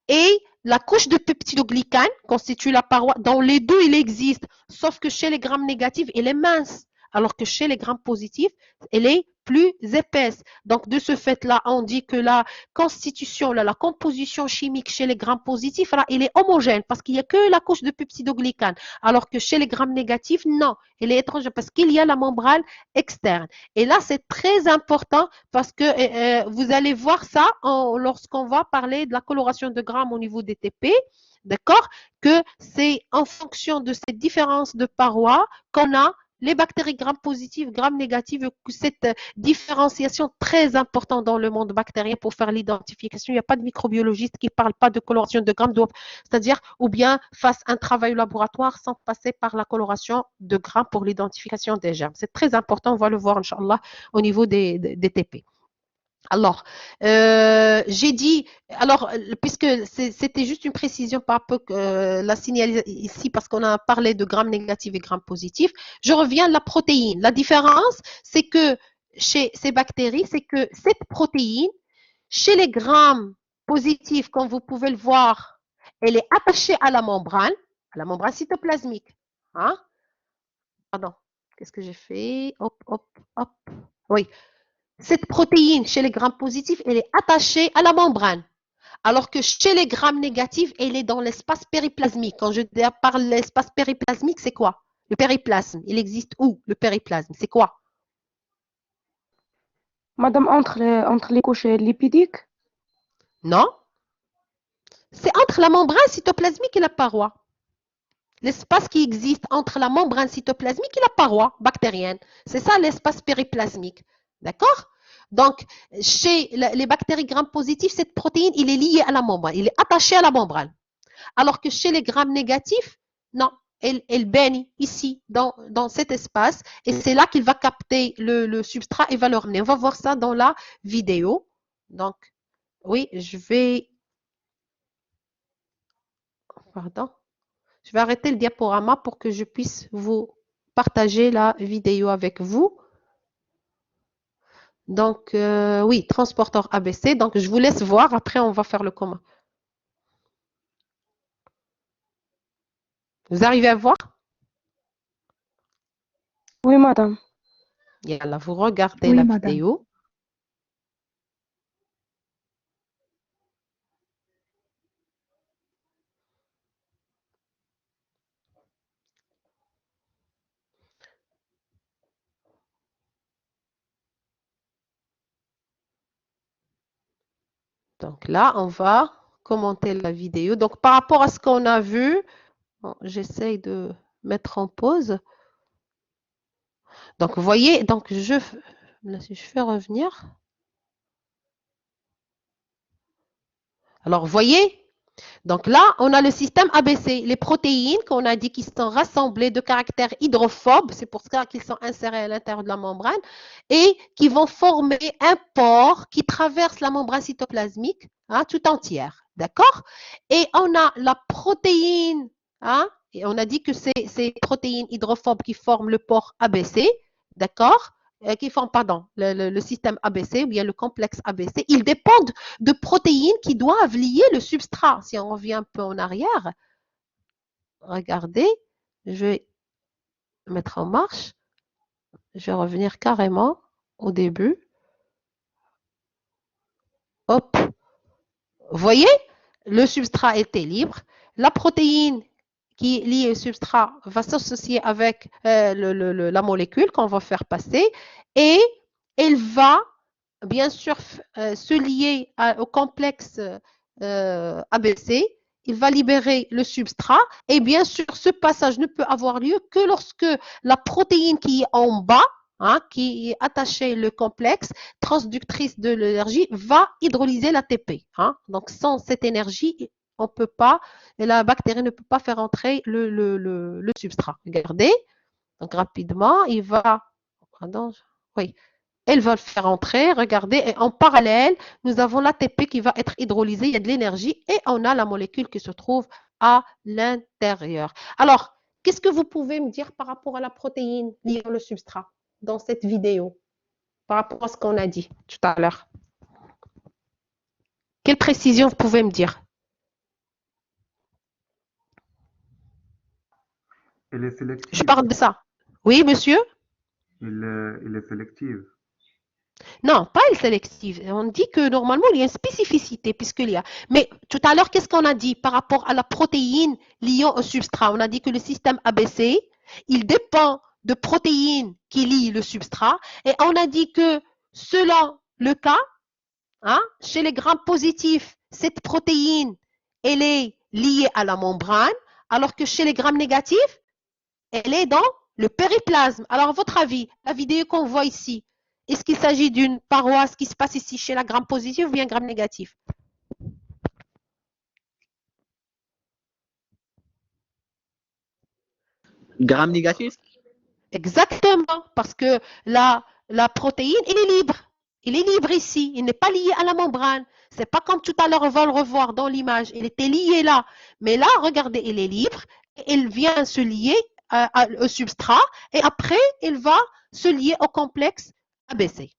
Et la couche de peptidoglycane constitue la paroi. Dans les deux, il existe, sauf que chez les grammes négatifs, elle est mince, alors que chez les grammes positifs, elle est plus épaisse. Donc, de ce fait-là, on dit que la constitution, la composition chimique chez les grammes positifs, là, elle est homogène parce qu'il n'y a que la couche de peptidoglycane. Alors que chez les grammes négatifs, non, elle est étrange parce qu'il y a la membrane externe. Et là, c'est très important parce que vous allez voir ça lorsqu'on va parler de la coloration de grammes au niveau des TP. D'accord? Que c'est en fonction de cette différence de parois qu'on a les bactéries grammes positives, grammes négatives, cette différenciation très importante dans le monde bactérien pour faire l'identification. Il n'y a pas de microbiologiste qui ne parle pas de coloration de grammes, c'est-à-dire ou bien fasse un travail au laboratoire sans passer par la coloration de grammes pour l'identification des germes. C'est très important, on va le voir, Inch'Allah, au niveau des TP. Alors, j'ai dit, alors, puisque c'était juste une précision par rapport à la signalisation ici, parce qu'on a parlé de grammes négatifs et grammes positifs, je reviens à la protéine. La différence, c'est que chez ces bactéries, c'est que cette protéine, chez les grammes positifs, comme vous pouvez le voir, elle est attachée à la membrane cytoplasmique. Hein? Pardon, qu'est-ce que j'ai fait? Hop, hop, hop. Oui. Cette protéine, chez les grammes positifs, elle est attachée à la membrane. Alors que chez les grammes négatifs, elle est dans l'espace périplasmique. Quand je parle de l'espace périplasmique, c'est quoi? Le périplasme. Il existe où, le périplasme? C'est quoi?
Madame, entre les couches lipidiques?
Non. C'est entre la membrane cytoplasmique et la paroi. L'espace qui existe entre la membrane cytoplasmique et la paroi bactérienne. C'est ça l'espace périplasmique. D'accord? Donc, chez les bactéries grammes positifs, cette protéine, il est lié à la membrane. Il est attaché à la membrane. Alors que chez les grammes négatifs, non, elle baigne ici, dans cet espace. Et c'est là qu'il va capter le substrat et va le ramener. On va voir ça dans la vidéo. Donc, oui, je vais... Pardon. Je vais arrêter le diaporama pour que je puisse vous partager la vidéo avec vous. Donc, oui, transporteur ABC. Donc, je vous laisse voir. Après, on va faire le commun. Vous arrivez à voir?
Oui, madame.
Yallah, vous regardez
Oui,
la
madame.
vidéo. Donc là, on va commenter la vidéo. Donc, par rapport à ce qu'on a vu, bon, j'essaye de mettre en pause. Donc, vous voyez, donc là, si je fais revenir. Alors, vous voyez, donc là, on a le système ABC, les protéines qu'on a dit qui sont rassemblées de caractères hydrophobes, c'est pour ça qu'ils sont insérés à l'intérieur de la membrane, et qui vont former un pore qui traverse la membrane cytoplasmique tout entière. D'accord? Et on a la protéine, hein? Et on a dit que c'est ces protéines hydrophobes qui forment le port ABC, d'accord? Qui forment, pardon, le système ABC ou bien le complexe ABC. Ils dépendent de protéines qui doivent lier le substrat. Si on revient un peu en arrière, regardez, je vais mettre en marche. Je vais revenir carrément au début. Hop. Vous voyez, le substrat était libre. La protéine qui est liée au substrat va s'associer avec la molécule qu'on va faire passer et elle va bien sûr se lier au complexe ABC. Il va libérer le substrat et bien sûr, ce passage ne peut avoir lieu que lorsque la protéine qui est en bas, hein, qui est attachée le complexe, transductrice de l'énergie, va hydrolyser l'ATP. Hein. Donc, sans cette énergie, on peut pas, et la bactérie ne peut pas faire entrer le substrat. Regardez. Donc, rapidement, il va, pardon, oui, elle va le faire entrer, regardez, et en parallèle, nous avons l'ATP qui va être hydrolysé, il y a de l'énergie et on a la molécule qui se trouve à l'intérieur. Alors, qu'est-ce que vous pouvez me dire par rapport à la protéine liée au substrat dans cette vidéo, par rapport à ce qu'on a dit tout à l'heure? Quelle précision vous pouvez me dire?
Elle est sélective.
Je parle de ça. Oui, monsieur?
Elle est sélective.
Non, pas elle sélective. On dit que normalement, il y a une spécificité puisqu'il y a. Mais tout à l'heure, qu'est-ce qu'on a dit par rapport à la protéine liée au substrat? On a dit que le système ABC, il dépend de protéines qui lient le substrat. Et on a dit que selon le cas, hein, chez les grammes positifs, cette protéine, elle est liée à la membrane, alors que chez les grammes négatifs, elle est dans le périplasme. Alors, à votre avis, la vidéo qu'on voit ici, est-ce qu'il s'agit d'une paroisse qui se passe ici chez la gramme positive ou bien gramme négative?
Gramme négatif?
Exactement, parce que la protéine, elle est libre. Il est libre ici, il n'est pas lié à la membrane. C'est pas comme tout à l'heure, on va le revoir dans l'image. Il était lié là. Mais là, regardez, il est libre. Il vient se lier au substrat et après, il va se lier au complexe ABC.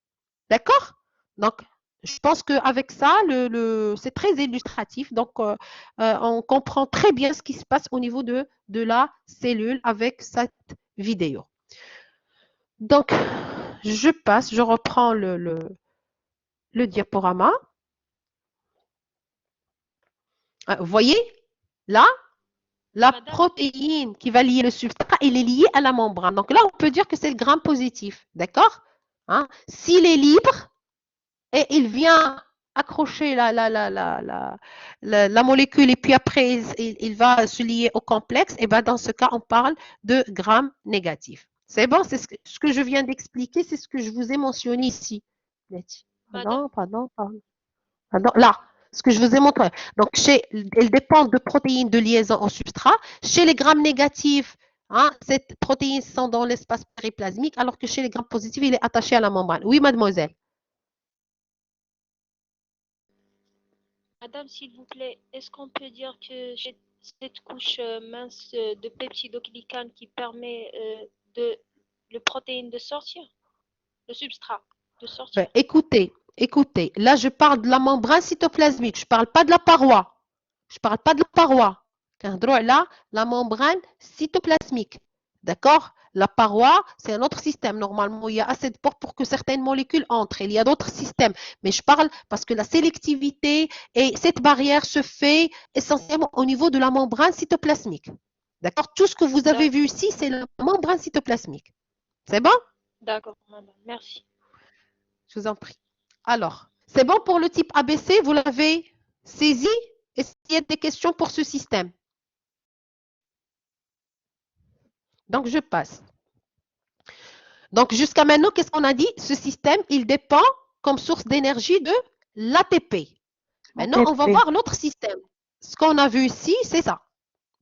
D'accord? Donc, je pense qu'avec ça, c'est très illustratif. Donc, on comprend très bien ce qui se passe au niveau de la cellule avec cette vidéo. Donc, je reprends le diaporama. Vous voyez, là, la protéine qui va lier le substrat, elle est liée à la membrane. Donc là, on peut dire que c'est le gramme positif. D'accord? Hein? S'il est libre et il vient accrocher la molécule et puis après, il va se lier au complexe, et ben dans ce cas, on parle de gramme négatif. C'est bon, c'est ce que je viens d'expliquer, c'est ce que je vous ai mentionné ici. Pardon. Là, ce que je vous ai montré. Donc, elles dépendent de protéines de liaison au substrat. Chez les grammes négatifs, hein, ces protéines sont dans l'espace périplasmique, alors que chez les grammes positifs, il est attaché à la membrane. Oui, mademoiselle.
Madame, s'il vous plaît, est-ce qu'on peut dire que cette couche mince de peptidoglycane qui permet le protéine de sortir, le substrat de sortir?
Ben, écoutez, là, je parle de la membrane cytoplasmique, je ne parle pas de la paroi. Je ne parle pas de la paroi. Là, la membrane cytoplasmique. D'accord? La paroi, c'est un autre système. Normalement, il y a assez de portes pour que certaines molécules entrent. Il y a d'autres systèmes. Mais je parle parce que la sélectivité et cette barrière se fait essentiellement au niveau de la membrane cytoplasmique. D'accord? Tout ce que vous avez vu ici, c'est la membrane cytoplasmique. C'est bon?
D'accord, madame. Merci.
Je vous en prie. Alors, c'est bon pour le type ABC? Vous l'avez saisi? Est-ce qu'il y a des questions pour ce système? Donc, je passe. Donc, jusqu'à maintenant, qu'est-ce qu'on a dit? Ce système, il dépend comme source d'énergie de l'ATP. Maintenant, on va voir l'autre système. Ce qu'on a vu ici, c'est ça,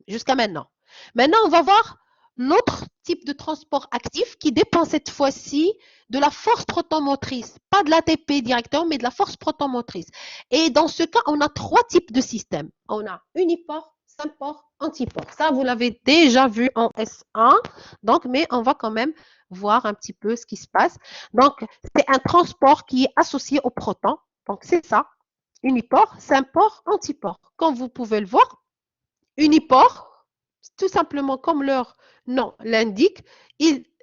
jusqu'à maintenant. Maintenant, on va voir l'autre type de transport actif qui dépend cette fois-ci de la force rotomotrice, pas pas de l'ATP directement, mais de la force protomotrice. Et dans ce cas, on a 3 types de systèmes. On a unipore, sympore, antipore. Ça, vous l'avez déjà vu en S1. Donc, mais on va quand même voir un petit peu ce qui se passe. Donc, c'est un transport qui est associé au proton. Donc, c'est ça. Unipore, sympore, antipore. Comme vous pouvez le voir, unipore, tout simplement comme leur nom l'indique,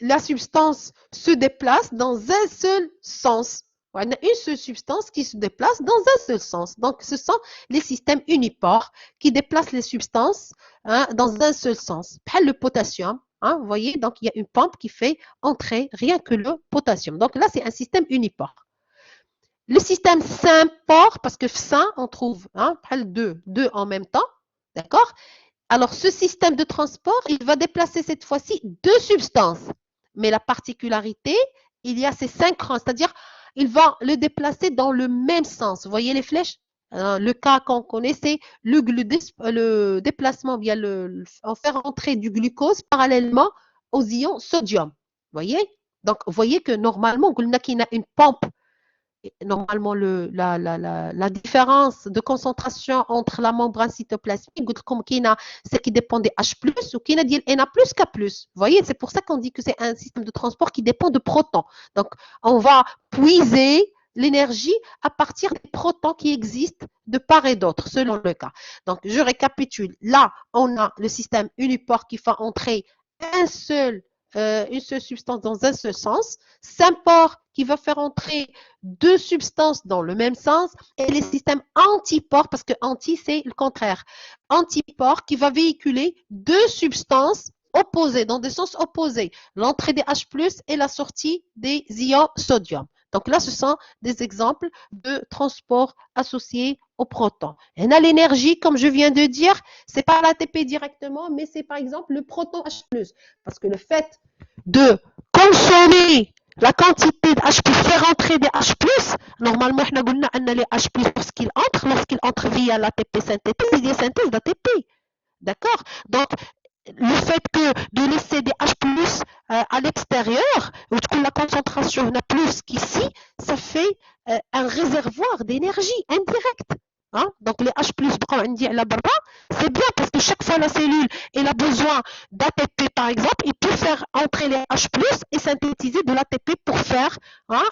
la substance se déplace dans un seul sens. On a une seule substance qui se déplace dans un seul sens. Donc, ce sont les systèmes unipores qui déplacent les substances dans un seul sens. Le potassium, vous voyez, donc il y a une pompe qui fait entrer rien que le potassium. Donc là, c'est un système unipore. Le système sympore, parce que ça, on trouve deux en même temps, d'accord? Alors, ce système de transport, il va déplacer cette fois-ci 2 substances. Mais la particularité, il y a ces synchrones, c'est-à-dire, il va le déplacer dans le même sens. Vous voyez les flèches? Le cas qu'on connaît, c'est le déplacement via en faire entrer du glucose parallèlement aux ions sodium. Vous voyez? Donc, vous voyez que normalement, on a une pompe. Normalement, la différence de concentration entre la membrane cytoplasmique, c'est qui dépend des H+, ou qui n'a NA+, K+. Vous voyez, c'est pour ça qu'on dit que c'est un système de transport qui dépend de protons. Donc, on va puiser l'énergie à partir des protons qui existent de part et d'autre, selon le cas. Donc, je récapitule. Là, on a le système unipore qui fait entrer une seule substance dans un seul sens, sympore qui va faire entrer 2 substances dans le même sens, et les systèmes antipores, parce que anti, c'est le contraire, antipore qui va véhiculer 2 substances opposées, dans des sens opposés, l'entrée des H+, et la sortie des ions sodium. Donc là, ce sont des exemples de transport associés au proton. On a l'énergie, comme je viens de dire, c'est pas l'ATP directement, mais c'est par exemple le proton H+. Parce que le fait de consommer la quantité de H+, faire entrer des H+, normalement, on a les H+, lorsqu'ils entrent via l'ATP synthétique, c'est des synthèses d'ATP. D'accord? Donc, le fait de laisser des H+, à l'extérieur, où la concentration n'a plus qu'ici, ça fait un réservoir d'énergie indirecte. Donc, les H+, c'est bien parce que chaque fois la cellule elle a besoin d'ATP, par exemple, il peut faire entrer les H+, et synthétiser de l'ATP pour faire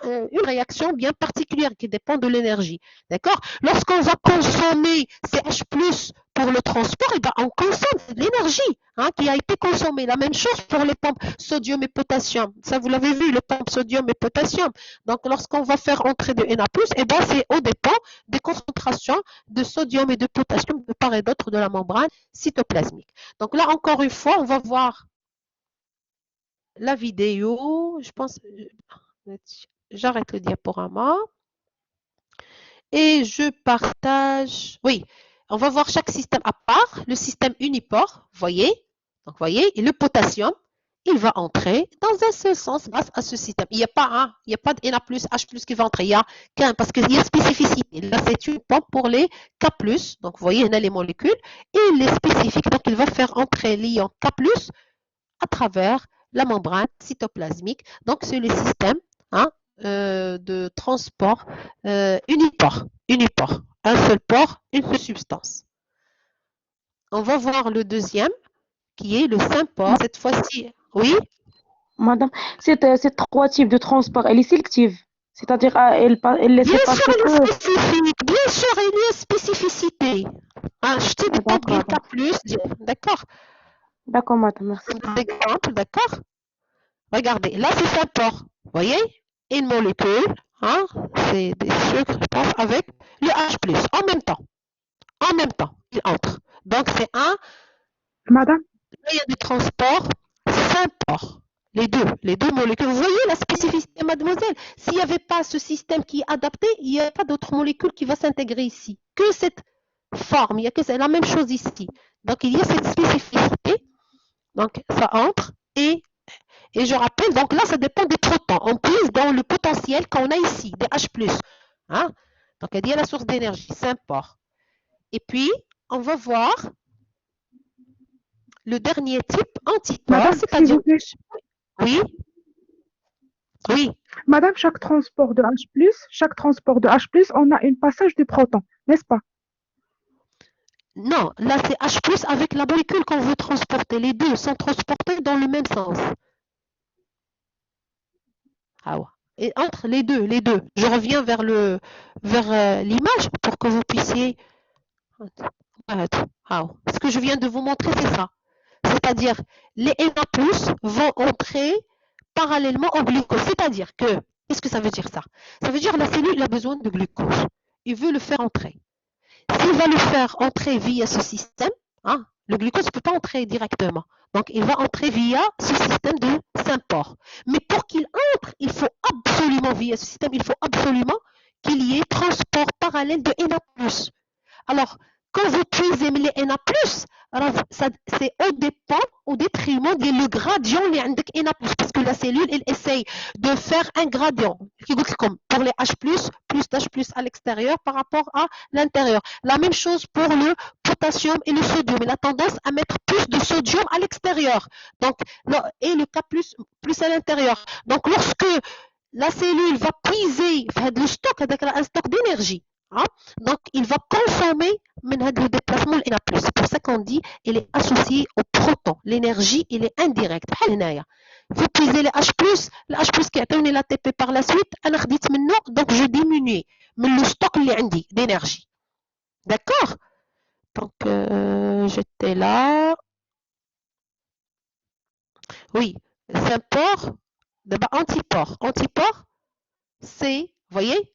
une réaction bien particulière qui dépend de l'énergie. D'accord? Lorsqu'on va consommer ces H+, pour le transport, on consomme de l'énergie qui a été consommée. La même chose pour les pompes sodium et potassium. Ça, vous l'avez vu, les pompes sodium et potassium. Donc, lorsqu'on va faire entrer de Na+, c'est au dépend des concentrations de sodium et de potassium de part et d'autre de la membrane cytoplasmique. Donc là, encore une fois, on va voir la vidéo. Je pense, j'arrête le diaporama. Et je partage, oui, on va voir chaque système à part. Le système unipore, voyez, donc voyez, et le potassium, il va entrer dans un seul sens grâce à ce système. Il n'y a pas de Na+, H+, qui va entrer. Il y a qu'un, parce qu'il y a spécificité. Là, c'est une pompe pour les K+. Donc, vous voyez, on a les molécules. Et il est spécifique. Donc, il va faire entrer l'ion K+, à travers la membrane cytoplasmique. Donc, c'est le système de transport unipore. Un seul pore, une seule substance. On va voir le deuxième, qui est le sympore. Cette fois-ci, oui.
Madame, ces 3 types de transport, elle est sélective. C'est-à-dire, elle laisse passer
Bien sûr, elle est spécifique. Bien sûr, il y a spécificité. Je te dis pas K+, d'accord.
D'accord, madame, merci.
Exemple, d'accord. Regardez, là, c'est sympore. Vous voyez? Une molécule, c'est des sucres, je pense, avec le H+, en même temps. En même temps, il entre. Donc, c'est un
Madame,
moyen de transport sympore. Les deux molécules. Vous voyez la spécificité, mademoiselle? S'il n'y avait pas ce système qui est adapté, il n'y a pas d'autre molécule qui va s'intégrer ici. Que cette forme, il y a que c'est la même chose ici. Donc, il y a cette spécificité. Donc, ça entre et je rappelle, donc là, ça dépend des protons. On puise dans le potentiel qu'on a ici, des H+. Donc, il y a la source d'énergie, sympore. Et puis, on va voir le dernier type, antipore, c'est-à-dire... Oui. Oui.
Madame, chaque transport de H+, on a un passage du proton, n'est-ce pas?
Non, là c'est H+ avec la molécule qu'on veut transporter. Les deux sont transportés dans le même sens. Ah ouais. Et entre les deux, je reviens vers l'image pour que vous puissiez. Ce que je viens de vous montrer, c'est ça. C'est-à-dire, les Na+ vont entrer parallèlement au glucose. C'est-à-dire que, qu'est-ce que ça veut dire ça? Ça veut dire que la cellule a besoin de glucose. Il veut le faire entrer. S'il va le faire entrer via ce système, hein, le glucose ne peut pas entrer directement. Donc, il va entrer via ce système de Saint-Port. Mais pour qu'il entre, il faut absolument, via ce système, il faut absolument qu'il y ait transport parallèle de Na+. Alors, quand vous puisez les Na+, alors c'est au détriment du gradient des Na+, parce que la cellule, elle essaye de faire un gradient. Comme pour les H+, plus d'H+ à l'extérieur par rapport à l'intérieur. La même chose pour le potassium et le sodium. Il a tendance à mettre plus de sodium à l'extérieur. Donc, et le K+, plus à l'intérieur. Donc, lorsque la cellule va puiser le stock, un stock d'énergie, hein, donc il va consommer le déplacement de Na+. C'est pour ça qu'on dit qu'il est associé au proton. L'énergie, il est indirect. Vous puisez les H+, le H+ qui a donné l'ATP par la suite, donc je diminue le stock d'énergie. D'accord? Donc, j'étais là. Oui, c'est un port, antiport. Antiport, c'est, vous voyez,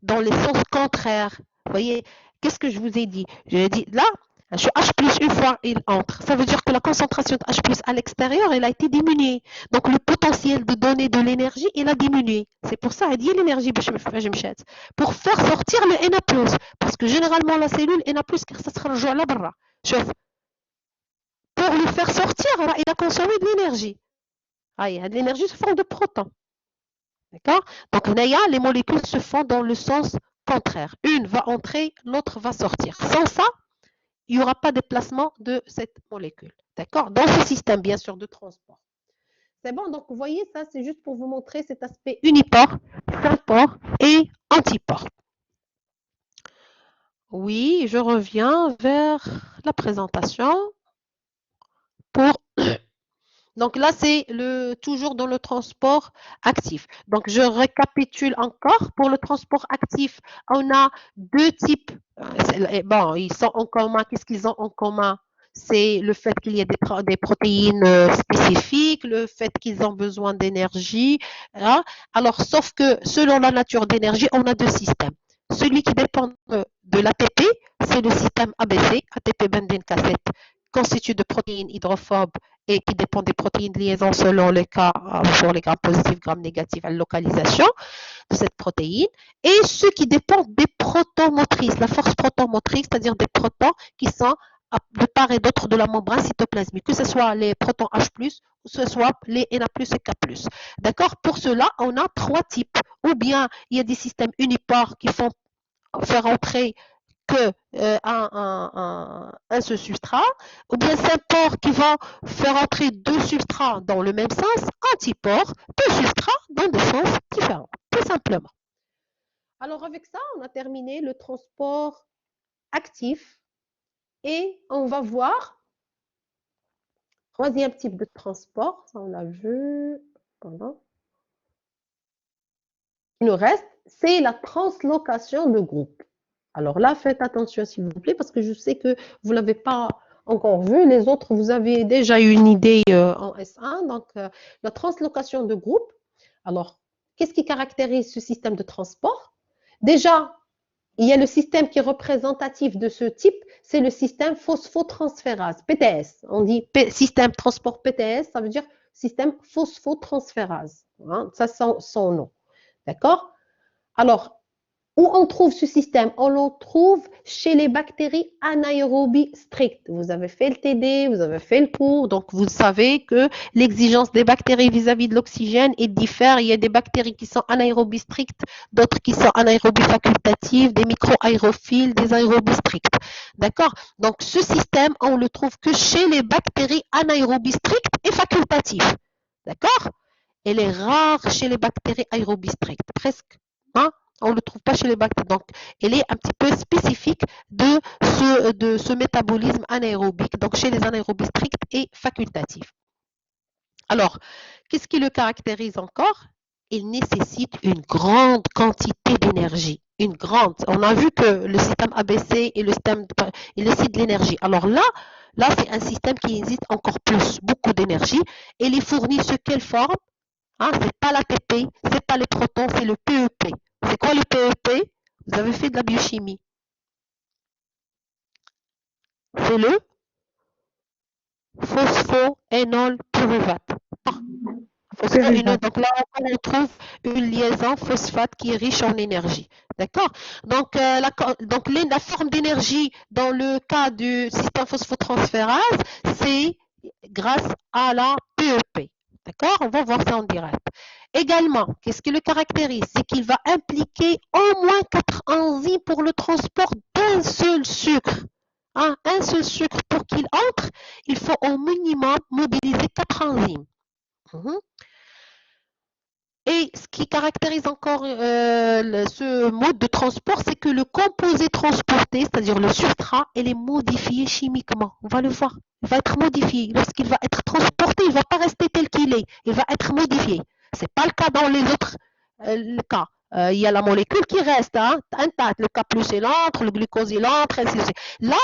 dans les sens contraires. Vous voyez, qu'est-ce que je vous ai dit? Je ai dit, là, H+, une fois il entre, ça veut dire que la concentration de H+ à l'extérieur, elle a été diminuée. Donc, le potentiel de donner de l'énergie, il a diminué. C'est pour ça, elle dit l'énergie, pour faire sortir le Na+. Parce que généralement, la cellule, Na+, ça sera le là barra. Pour le faire sortir, il a consommé de l'énergie. L'énergie sous forme de protons. D'accord? Donc, les molécules se font dans le sens contraire. Une va entrer, l'autre va sortir. Sans ça, il n'y aura pas de déplacement de cette molécule. D'accord? Dans ce système, bien sûr, de transport. C'est bon? Donc, vous voyez, ça, c'est juste pour vous montrer cet aspect uniport, symport et antiport. Oui, je reviens vers la présentation pour... Donc là, c'est toujours dans le transport actif. Donc, je récapitule encore. Pour le transport actif, on a deux types. Bon, ils sont en commun. Qu'est-ce qu'ils ont en commun? C'est le fait qu'il y ait des protéines spécifiques, le fait qu'ils ont besoin d'énergie. Hein. Alors, sauf que selon la nature d'énergie, on a deux systèmes. Celui qui dépend de l'ATP, c'est le système ABC, ATP benzène cassette, constitué de protéines hydrophobes et qui dépend des protéines de liaison selon le cas pour les grammes positifs, grammes négatifs, à la localisation de cette protéine. Et ceux qui dépendent des protons motrices, la force proton-motrice, c'est-à-dire des protons qui sont de part et d'autre de la membrane cytoplasmique, que ce soit les protons H+, ou ce soit les Na+, et K+. D'accord? Pour cela, on a trois types. Ou bien, il y a des systèmes unipares qui font faire entrer que un seul substrat, ou bien symport qui va faire entrer deux substrats dans le même sens, antipore, deux substrats dans des sens différents, tout simplement. Alors avec ça, on a terminé le transport actif et on va voir troisième type de transport, ça on l'a vu. Voilà. Il nous reste, c'est la translocation de groupe. Alors là, faites attention s'il vous plaît, parce que je sais que vous ne l'avez pas encore vu. Les autres, vous avez déjà eu une idée en S1. Donc, la translocation de groupe. Alors, qu'est-ce qui caractérise ce système de transport? Déjà, il y a le système qui est représentatif de ce type, c'est le système phosphotransférase, PTS. On dit système transport PTS, ça veut dire système phosphotransférase. Hein, ça, c'est son nom. D'accord? Alors, où on trouve ce système? On le trouve chez les bactéries anaérobies strictes. Vous avez fait le TD, vous avez fait le cours, donc vous savez que l'exigence des bactéries vis-à-vis de l'oxygène est diffère. Il y a des bactéries qui sont anaérobies strictes, d'autres qui sont anaérobies facultatives, des micro-aérophiles, des aérobies strictes. D'accord? Donc ce système, on le trouve que chez les bactéries anaérobies strictes et facultatives. D'accord? elle est rare chez les bactéries aérobies strictes, presque. Hein? On ne le trouve pas chez les bactéries. Donc, elle est un petit peu spécifique de ce métabolisme anaérobique, donc chez les anaérobies strictes et facultatifs. Alors, qu'est-ce qui le caractérise encore? Il nécessite une grande quantité d'énergie. Une grande. On a vu que le système ABC et le système, il nécessite de l'énergie. Alors là c'est un système qui nécessite encore plus, beaucoup d'énergie. Et il est fourni sous quelle forme? Hein, c'est pas l'ATP, c'est pas les protons, c'est le PEP. C'est quoi le PEP? Vous avez fait de la biochimie. C'est le phosphoénol pyruvate. Phosphoénol, donc là encore on trouve une liaison phosphate qui est riche en énergie. D'accord? Donc, la forme d'énergie dans le cas du système phosphotransférase, c'est grâce à la PEP. D'accord? On va voir ça en direct. Également, qu'est-ce qui le caractérise? C'est qu'il va impliquer au moins 4 enzymes pour le transport d'un seul sucre. Hein? Un seul sucre pour qu'il entre, il faut au minimum mobiliser 4 enzymes. Et ce qui caractérise encore ce mode de transport, c'est que le composé transporté, c'est-à-dire le substrat, il est modifié chimiquement. On va le voir. Il va être modifié. Lorsqu'il va être transporté, il ne va pas rester tel qu'il est. Il va être modifié. Ce n'est pas le cas dans les autres cas. Il y a la molécule qui reste intacte. Le K+, il entre, le glucose, il entre, ainsi de suite. Là,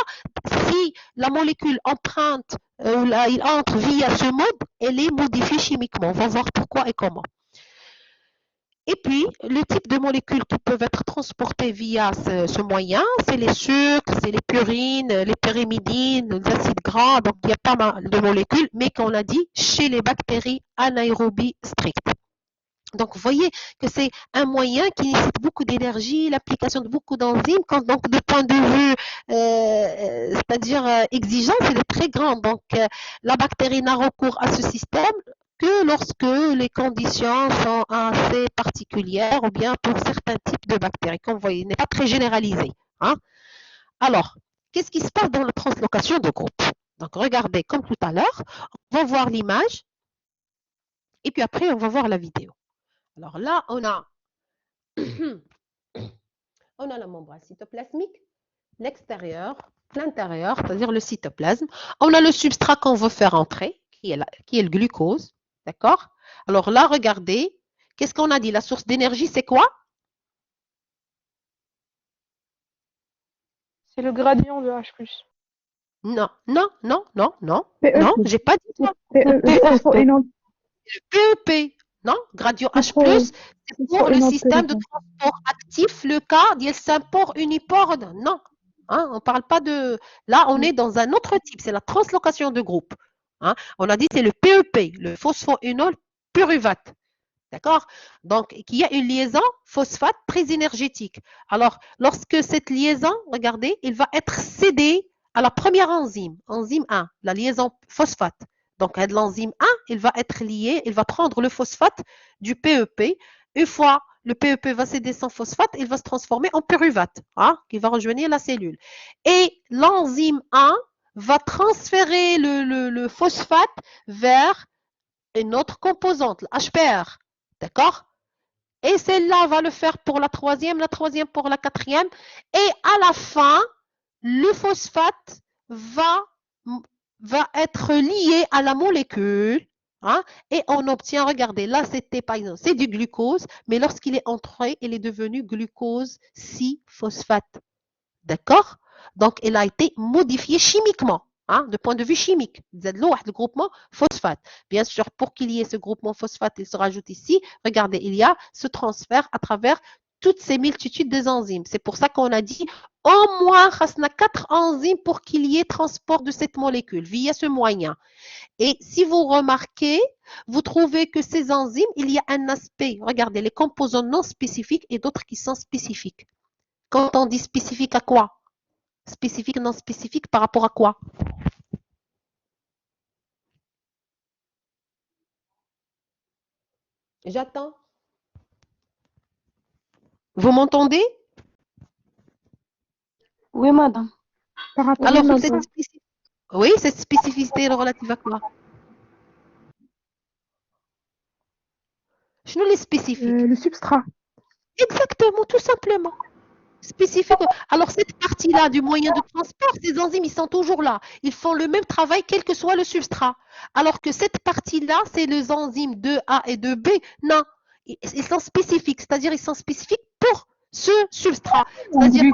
si la molécule emprunte, il entre via ce mode, elle est modifiée chimiquement. On va voir pourquoi et comment. Et puis, le type de molécules qui peuvent être transportées via ce moyen, c'est les sucres, c'est les purines, les pyrimidines, les acides gras. Donc, il y a pas mal de molécules, mais qu'on a dit chez les bactéries anaérobies strictes. Donc, vous voyez que c'est un moyen qui nécessite beaucoup d'énergie, l'application de beaucoup d'enzymes. Donc, de point de vue, c'est-à-dire exigence, elle est très grande. Donc, la bactérie n'a recours à ce système que lorsque les conditions sont assez particulières ou bien pour certains types de bactéries. Comme vous voyez, il n'est pas très généralisé. Hein? Alors, qu'est-ce qui se passe dans la translocation de groupe? Donc, regardez, comme tout à l'heure, on va voir l'image et puis après, on va voir la vidéo. Alors là, on a la membrane cytoplasmique, l'extérieur, l'intérieur, c'est-à-dire le cytoplasme. On a le substrat qu'on veut faire entrer, qui est le glucose. D'accord? Alors là, regardez, qu'est-ce qu'on a dit? La source d'énergie, c'est quoi?
C'est le gradient de H+.
Non, non, non, non, non.
PEP.
Non, j'ai pas dit ça.
Phosphoénol.
Le PEP. Non, gradient H+, c'est pour le système de transport actif, le cas dielsynpore unipore. Non, hein, on ne parle pas de... Là, on est dans un autre type, c'est la translocation de groupe. Hein. On a dit c'est le PEP, le phosphoénol pyruvate. D'accord? Donc, il y a une liaison phosphate très énergétique. Alors, lorsque cette liaison, regardez, il va être cédé à la première enzyme, enzyme 1, la liaison phosphate. Donc, l'enzyme 1, il va être lié, il va prendre le phosphate du PEP. Une fois le PEP va céder son phosphate, il va se transformer en pyruvate, hein, qui va rejoindre la cellule. Et l'enzyme 1 va transférer le phosphate vers une autre composante, l'HPR. D'accord? Et celle-là va le faire pour la troisième pour la quatrième. Et à la fin, le phosphate va être lié à la molécule. Hein, et on obtient, regardez, là c'était par exemple, c'est du glucose, mais lorsqu'il est entré, il est devenu glucose 6-phosphate. D'accord? Donc, il a été modifié chimiquement. Hein, de point de vue chimique, le groupement phosphate. Bien sûr, pour qu'il y ait ce groupement phosphate, il se rajoute ici. Regardez, il y a ce transfert à travers toutes ces multitudes des enzymes. C'est pour ça qu'on a dit au moins 4 enzymes pour qu'il y ait transport de cette molécule via ce moyen. Et si vous remarquez, vous trouvez que ces enzymes, il y a un aspect, regardez, les composants non spécifiques et d'autres qui sont spécifiques. Quand on dit spécifique à quoi? Spécifique, non spécifique, par rapport à quoi? J'attends. Vous m'entendez?
Oui, madame.
Par rapport
Alors,
à
oui, cette spécificité est relative à quoi? شنو les spécifiques?
Le substrat.
Exactement, tout simplement. Spécifique. Alors, cette partie-là du moyen de transport, ces enzymes, ils sont toujours là. Ils font le même travail, quel que soit le substrat. Alors que cette partie-là, c'est les enzymes 2A et 2B. Non, ils sont spécifiques. C'est-à-dire, ils sont spécifiques pour ce substrat. C'est-à-dire,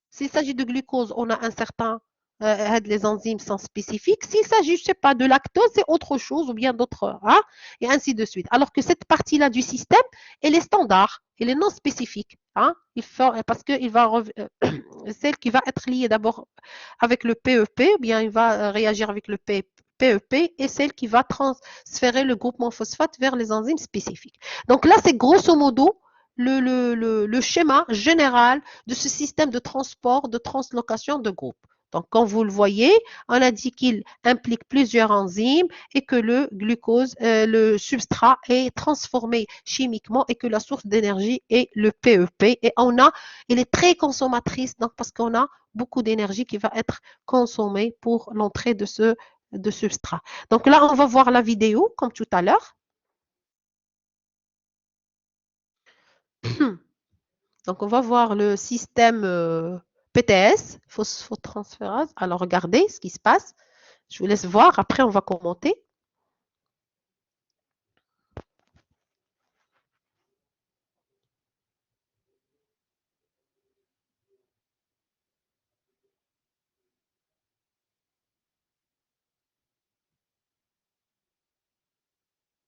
s'il s'agit de glucose, on a un certain... les enzymes sont spécifiques. S'il s'agit, je ne sais pas, de lactose, c'est autre chose ou bien d'autres, hein, et ainsi de suite. Alors que cette partie-là du système, elle est standard, elle est non spécifique. Hein, parce que celle qui va être liée d'abord avec le PEP, ou bien il va réagir avec le PEP, et celle qui va transférer le groupement phosphate vers les enzymes spécifiques. Donc là, c'est grosso modo le schéma général de ce système de transport, de translocation de groupe. Donc, comme vous le voyez, on a dit qu'il implique plusieurs enzymes et que le glucose, le substrat est transformé chimiquement et que la source d'énergie est le PEP. Et il est très consommatrice, donc parce qu'on a beaucoup d'énergie qui va être consommée pour l'entrée de substrat. Donc là, on va voir la vidéo, comme tout à l'heure. Donc, on va voir le système PTS, phosphotransférase. Alors, regardez ce qui se passe. Je vous laisse voir. Après, on va commenter.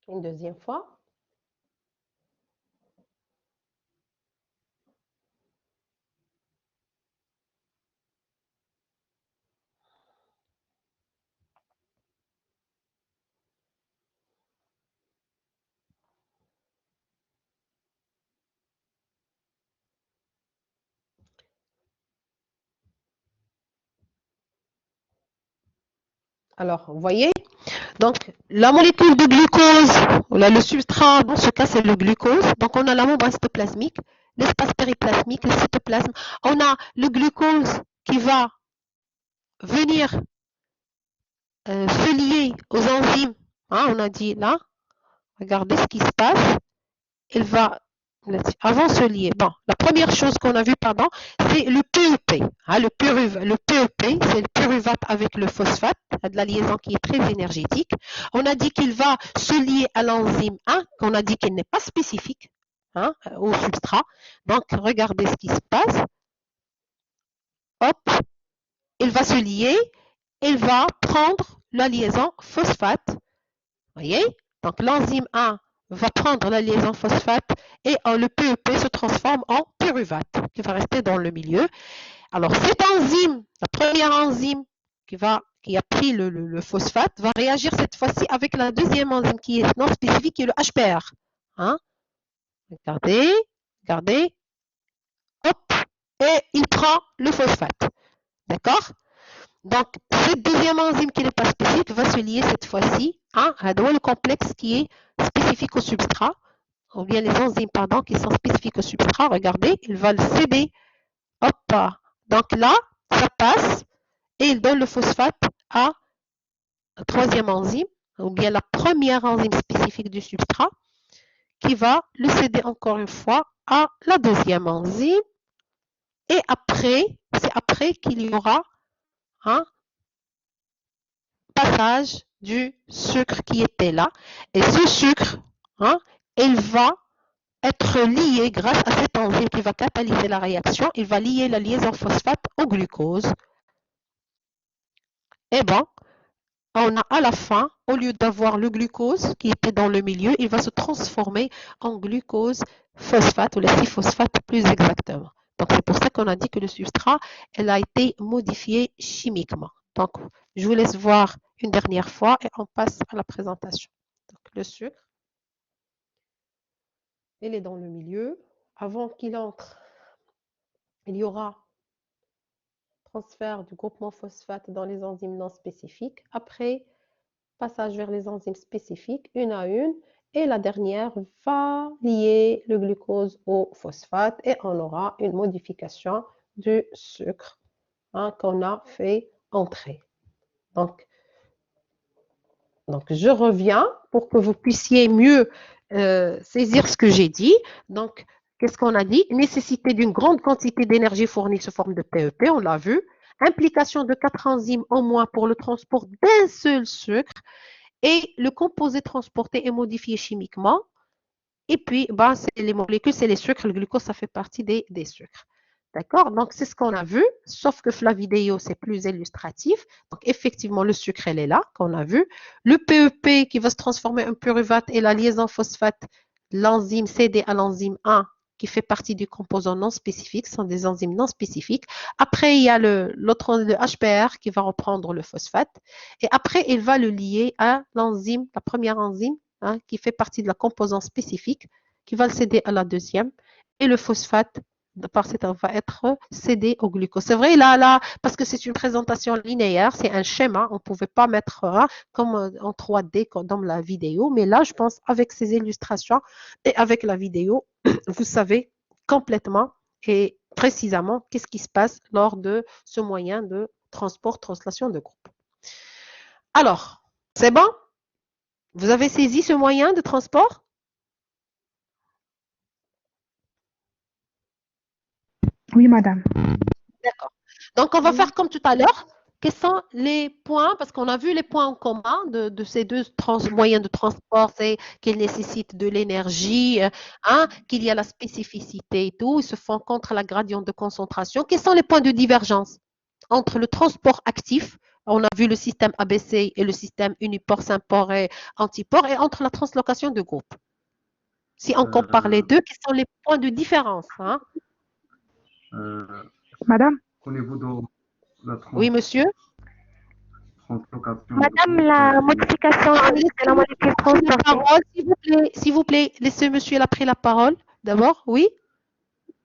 Une deuxième fois. Alors, vous voyez, donc la molécule de glucose, on a le substrat, dans ce cas c'est le glucose, donc on a la membrane cytoplasmique, l'espace périplasmique, le cytoplasme, on a le glucose qui va venir se lier aux enzymes, hein, on a dit là, regardez ce qui se passe, il va avant de se lier. Bon, la première chose qu'on a vue, pardon, c'est le PEP. Hein, le PEP, c'est le pyruvate avec le phosphate, de la liaison qui est très énergétique. On a dit qu'il va se lier à l'enzyme 1, qu'on a dit qu'il n'est pas spécifique, hein, au substrat. Donc, regardez ce qui se passe. Hop, il va se lier, il va prendre la liaison phosphate. Vous voyez? Donc, l'enzyme 1 va prendre la liaison phosphate et le PEP se transforme en pyruvate qui va rester dans le milieu. Alors, cette enzyme, la première enzyme qui a pris le phosphate, va réagir cette fois-ci avec la deuxième enzyme qui est non spécifique, qui est le HPR. Hein? Regardez, hop, et il prend le phosphate. D'accord? Donc, cette deuxième enzyme qui n'est pas spécifique va se lier cette fois-ci à le complexe qui est spécifique au substrat, ou bien les enzymes, pardon, qui sont spécifiques au substrat. Regardez, il va le céder. Hop. Donc là, ça passe et il donne le phosphate à la troisième enzyme, ou bien la première enzyme spécifique du substrat, qui va le céder encore une fois à la deuxième enzyme. Et après, c'est après qu'il y aura un passage du sucre qui était là. Et ce sucre, hein, il va être lié grâce à cette enzyme qui va catalyser la réaction. Il va lier la liaison phosphate au glucose. Et bon, on a à la fin, au lieu d'avoir le glucose qui était dans le milieu, il va se transformer en glucose phosphate ou le 6-phosphate plus exactement. Donc, c'est pour ça qu'on a dit que le substrat, elle a été modifié chimiquement. Donc, je vous laisse voir une dernière fois et on passe à la présentation. Donc, le sucre, il est dans le milieu. Avant qu'il entre, il y aura transfert du groupement phosphate dans les enzymes non spécifiques. Après, passage vers les enzymes spécifiques, une à une. Et la dernière va lier le glucose au phosphate et on aura une modification du sucre, hein, qu'on a fait entrer. Donc, Donc, je reviens pour que vous puissiez mieux saisir ce que j'ai dit. Donc, qu'est-ce qu'on a dit? Nécessité d'une grande quantité d'énergie fournie sous forme de PEP, on l'a vu. Implication de 4 enzymes au moins pour le transport d'un seul sucre. Et le composé transporté est modifié chimiquement. Et puis, ben, les molécules, c'est les sucres. Le glucose, ça fait partie des sucres. D'accord? Donc, c'est ce qu'on a vu, sauf que la vidéo, c'est plus illustratif. Donc, effectivement, le sucre, elle est là, qu'on a vu. Le PEP qui va se transformer en pyruvate et la liaison phosphate, l'enzyme cédée à l'enzyme 1 qui fait partie du composant non spécifique, ce sont des enzymes non spécifiques. Après, il y a l'autre, le HPR qui va reprendre le phosphate. Et après, il va le lier à l'enzyme, la première enzyme, hein, qui fait partie de la composante spécifique, qui va le céder à la deuxième. Et le phosphate par cette va être cédé au glucose. C'est vrai, là, parce que c'est une présentation linéaire, c'est un schéma, on ne pouvait pas mettre comme en 3D comme dans la vidéo, mais là, je pense, avec ces illustrations et avec la vidéo, vous savez complètement et précisément qu'est-ce qui se passe lors de ce moyen de transport, translation de groupe. Alors, c'est bon? Vous avez saisi ce moyen de transport?
Oui, madame.
D'accord. Donc, on va faire comme tout à l'heure. Quels sont les points, parce qu'on a vu les points en commun de ces deux moyens de transport, c'est qu'ils nécessitent de l'énergie, hein, qu'il y a la spécificité et tout, ils se font contre la gradient de concentration. Quels sont les points de divergence entre le transport actif, on a vu le système ABC et le système uniport, symport et antiport, et entre la translocation de groupe? Si on compare les deux, quels sont les points de différence, hein?
Madame?
Au niveau de la
Oui, monsieur?
translocation de
Madame,
groupe,
la modification de la molécule transportée.
S'il vous plaît, laissez monsieur il a pris la parole. D'abord, oui?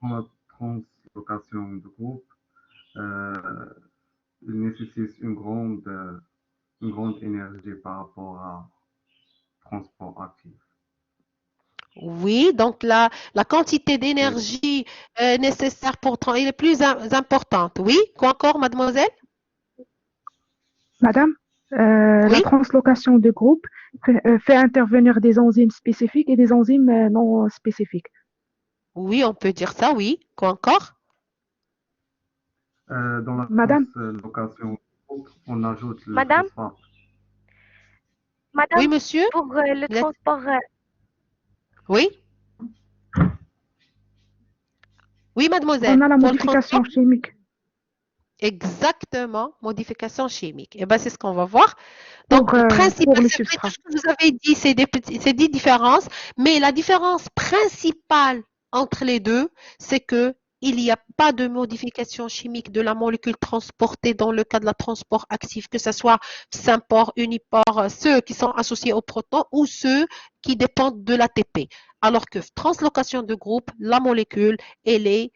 dans la translocation de groupe, il nécessite une grande énergie par rapport à transport actif.
Oui, donc la quantité d'énergie nécessaire pour il est plus importante. Oui, quoi encore, mademoiselle?
Madame, la
Oui,
translocation de groupe fait intervenir des enzymes spécifiques et des enzymes non spécifiques.
oui, on peut dire ça, oui. Quoi encore?
Dans la
Madame,
translocation de groupe, on ajoute le
Madame,
phosphate.
Oui,
madame,
monsieur?
pour le
Vous êtes-
transport,
Oui? Oui, mademoiselle.
on a la
Pour le transport?
modification chimique.
Exactement, modification chimique. Eh bien, c'est ce qu'on va voir. Donc,
Pour,
le
pour
principal,
le
c'est vrai, tout
substrat.
ce que vous avez dit, c'est des différences, mais la différence principale entre les deux, c'est que il n'y a pas de modification chimique de la molécule transportée dans le cas de la transport actif, que ce soit symport, uniport, ceux qui sont associés au proton ou ceux qui dépendent de l'ATP. Alors que translocation de groupe, la molécule, elle est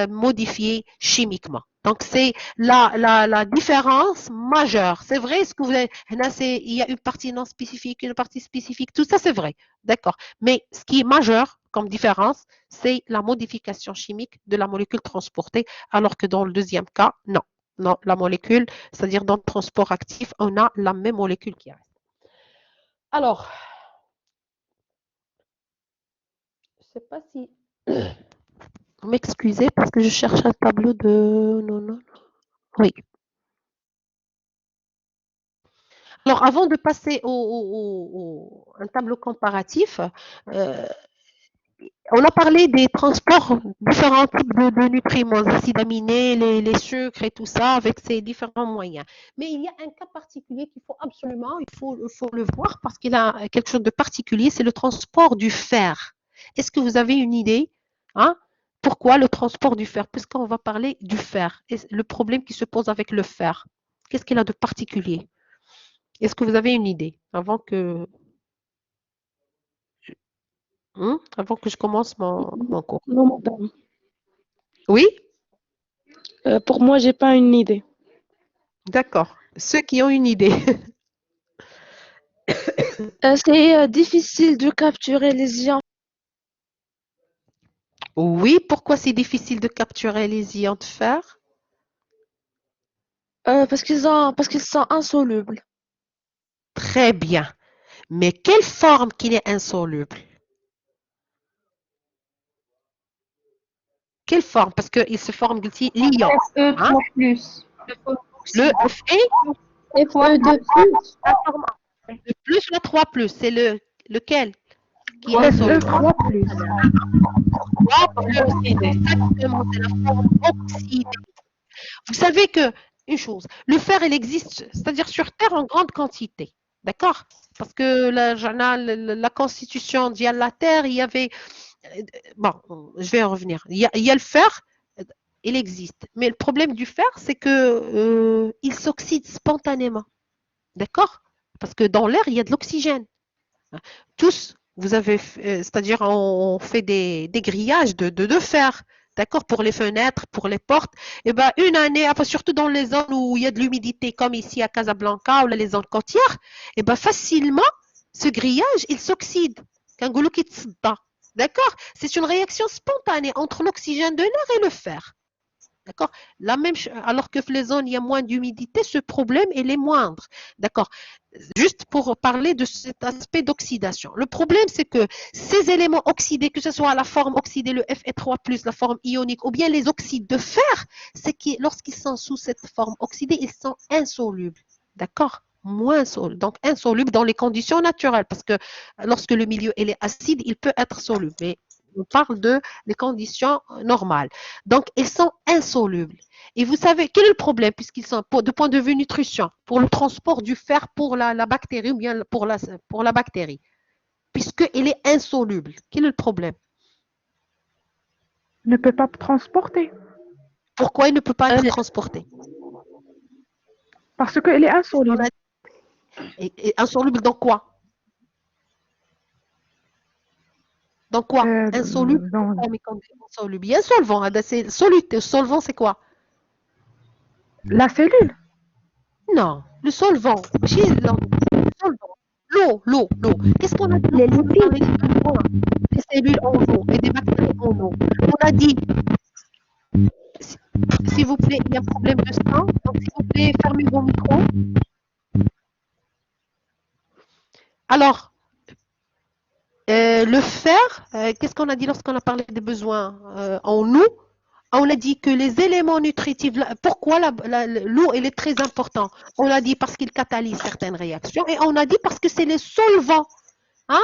modifiée chimiquement. Donc, c'est la différence majeure. C'est vrai, ce que vous avez, là, il y a une partie non spécifique, une partie spécifique, tout ça, c'est vrai. D'accord. Mais ce qui est majeur comme différence, c'est la modification chimique de la molécule transportée, alors que dans le deuxième cas, non. Non, la molécule, c'est-à-dire dans le transport actif, on a la même molécule qui reste. Alors, je ne sais pas si... Vous m'excusez parce que je cherche un tableau de... Non, non. Oui. Alors, avant de passer un tableau comparatif, on a parlé des transports, différents types de nutriments, les acides aminés, les sucres et tout ça, avec ces différents moyens. Mais il y a un cas particulier qu'il faut absolument, il faut le voir parce qu'il a quelque chose de particulier, c'est le transport du fer. Est-ce que vous avez une idée, hein, pourquoi le transport du fer? Puisqu'on va parler du fer, et le problème qui se pose avec le fer. Qu'est-ce qu'il a de particulier? Est-ce que vous avez une idée avant que je commence mon cours?
Non, madame.
Oui?
Pour moi, j'ai pas une idée.
D'accord. Ceux qui ont une idée.
c'est difficile de capturer les ions
Oui, pourquoi c'est difficile de capturer les ions de fer?
parce qu'ils sont insolubles.
Très bien. Mais quelle forme qu'il est insoluble? Quelle forme? Parce qu'il se forme l'ion. Hein?
Fe3+.
Le Fe,
Fe2+.
le plus, le 3+, c'est lequel qui est
FE
insoluble?
3+.
3+, c'est exactement, c'est la forme oxydée. Vous savez que, une chose, le fer, il existe, c'est-à-dire sur Terre en grande quantité. D'accord? Parce que la constitution de la Terre, il y avait. Bon, je vais en revenir. Il y a le fer, il existe. Mais le problème du fer, c'est que il s'oxyde spontanément. D'accord? Parce que dans l'air, il y a de l'oxygène. Tous, vous avez, c'est-à-dire on fait des grillages de fer. D'accord, pour les fenêtres, pour les portes. Et ben, une année, enfin, surtout dans les zones où il y a de l'humidité, comme ici à Casablanca ou les zones côtières, et ben, facilement, ce grillage, il s'oxyde. D'accord? C'est une réaction spontanée entre l'oxygène de l'air et le fer. D'accord? La même alors que les zones, il y a moins d'humidité, ce problème, il est moindre. D'accord? Juste pour parler de cet aspect d'oxydation. Le problème, c'est que ces éléments oxydés, que ce soit la forme oxydée, le Fe3+, la forme ionique, ou bien les oxydes de fer, c'est que lorsqu'ils sont sous cette forme oxydée, ils sont insolubles. D'accord? Moins solubles. Donc, insolubles dans les conditions naturelles, parce que lorsque le milieu il est acide, il peut être soluble. Mais on parle de les conditions normales. Donc, ils sont insolubles. Et vous savez, quel est le problème puisqu'ils sont, de point de vue nutrition, pour le transport du fer pour la bactérie ou bien pour la bactérie, puisqu'il est insoluble. Quel est le problème?
Il ne peut pas transporter.
Pourquoi il ne peut pas être transporté?
Parce qu'il est insoluble.
Et insoluble dans quoi? Dans quoi? Insoluble? Insoluble. Il y a un solvant. Solvant, c'est quoi?
La cellule?
Non, le solvant. L'eau. Qu'est-ce qu'on a dit?
Les lipides.
Des cellules en eau et des bactéries en eau. On a dit, s'il vous plaît, il y a un problème de sang. Donc, s'il vous plaît, fermez vos micros. Alors, le fer, qu'est-ce qu'on a dit lorsqu'on a parlé des besoins en eau? On a dit que les éléments nutritifs, pourquoi l'eau elle est très importante? On a dit parce qu'il catalyse certaines réactions et on a dit parce que c'est les solvants hein,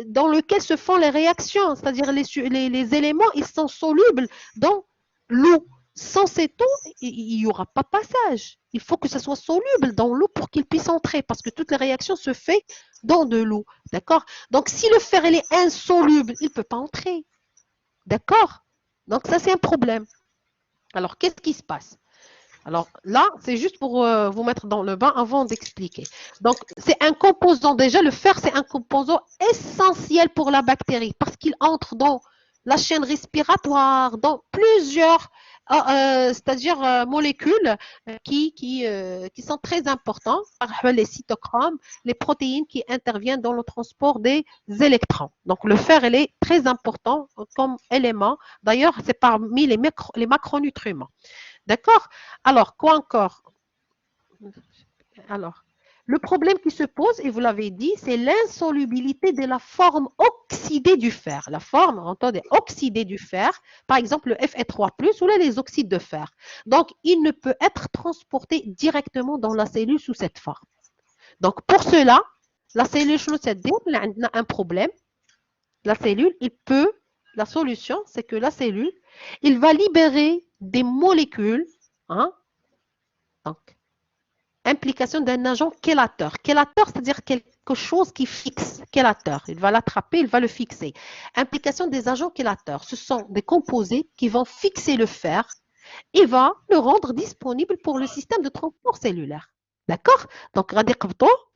dans lesquels se font les réactions, c'est-à-dire les éléments, ils sont solubles dans l'eau. Sans cette eau, il n'y aura pas passage. Il faut que ça soit soluble dans l'eau pour qu'il puisse entrer parce que toutes les réactions se font dans de l'eau. D'accord? Donc, si le fer il est insoluble, il ne peut pas entrer. D'accord? Donc, ça, c'est un problème. Alors, qu'est-ce qui se passe? Alors, là, c'est juste pour vous mettre dans le bain avant d'expliquer. Donc, c'est un composant, déjà, le fer, c'est un composant essentiel pour la bactérie parce qu'il entre dans la chaîne respiratoire, dans plusieurs, c'est-à-dire molécules qui sont très importantes, les cytochromes, les protéines qui interviennent dans le transport des électrons. Donc, le fer, il est très important comme élément. D'ailleurs, c'est parmi les macronutriments. D'accord? Alors, quoi encore? Alors, le problème qui se pose, et vous l'avez dit, c'est l'insolubilité de la forme oxydée du fer. La forme, entendez, oxydée du fer, par exemple le Fe3+, ou là les oxydes de fer. Donc, il ne peut être transporté directement dans la cellule sous cette forme. Donc, pour cela, la cellule, elle a un problème. La cellule, la solution, c'est que la cellule, il va libérer des molécules, hein, donc, implication d'un agent chélateur. Chélateur, c'est-à-dire quelque chose qui fixe. Chélateur, il va l'attraper, il va le fixer. Implication des agents chélateurs, ce sont des composés qui vont fixer le fer et va le rendre disponible pour le système de transport cellulaire. D'accord? Donc,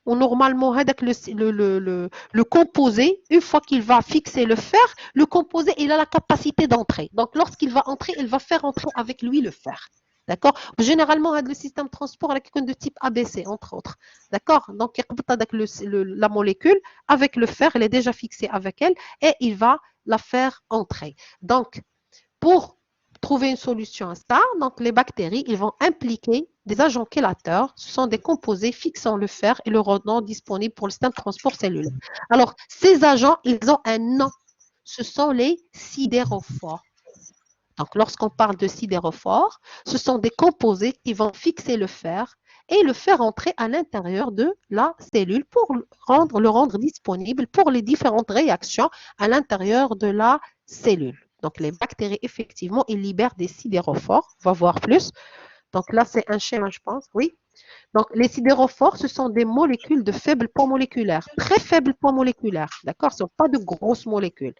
normalement, le composé, une fois qu'il va fixer le fer, le composé, il a la capacité d'entrer. Donc, lorsqu'il va entrer, il va faire entrer avec lui le fer. D'accord? Généralement, le système de transport est de type ABC, entre autres. D'accord? Donc, avec la molécule, avec le fer, elle est déjà fixée avec elle et il va la faire entrer. Donc, pour trouver une solution à ça, donc les bactéries, ils vont impliquer des agents chélateurs. Ce sont des composés fixant le fer et le rendant disponible pour le système de transport cellulaire. Alors, ces agents, ils ont un nom. Ce sont les sidérophores. Donc, lorsqu'on parle de sidérophores, ce sont des composés qui vont fixer le fer et le faire entrer à l'intérieur de la cellule pour le rendre disponible pour les différentes réactions à l'intérieur de la cellule. Donc, les bactéries, effectivement, ils libèrent des sidérophores. On va voir plus. Donc, là, c'est un schéma, je pense. Oui. Donc, les sidérophores, ce sont des molécules de faible poids moléculaire, très faible poids moléculaire. D'accord? Ce ne sont pas de grosses molécules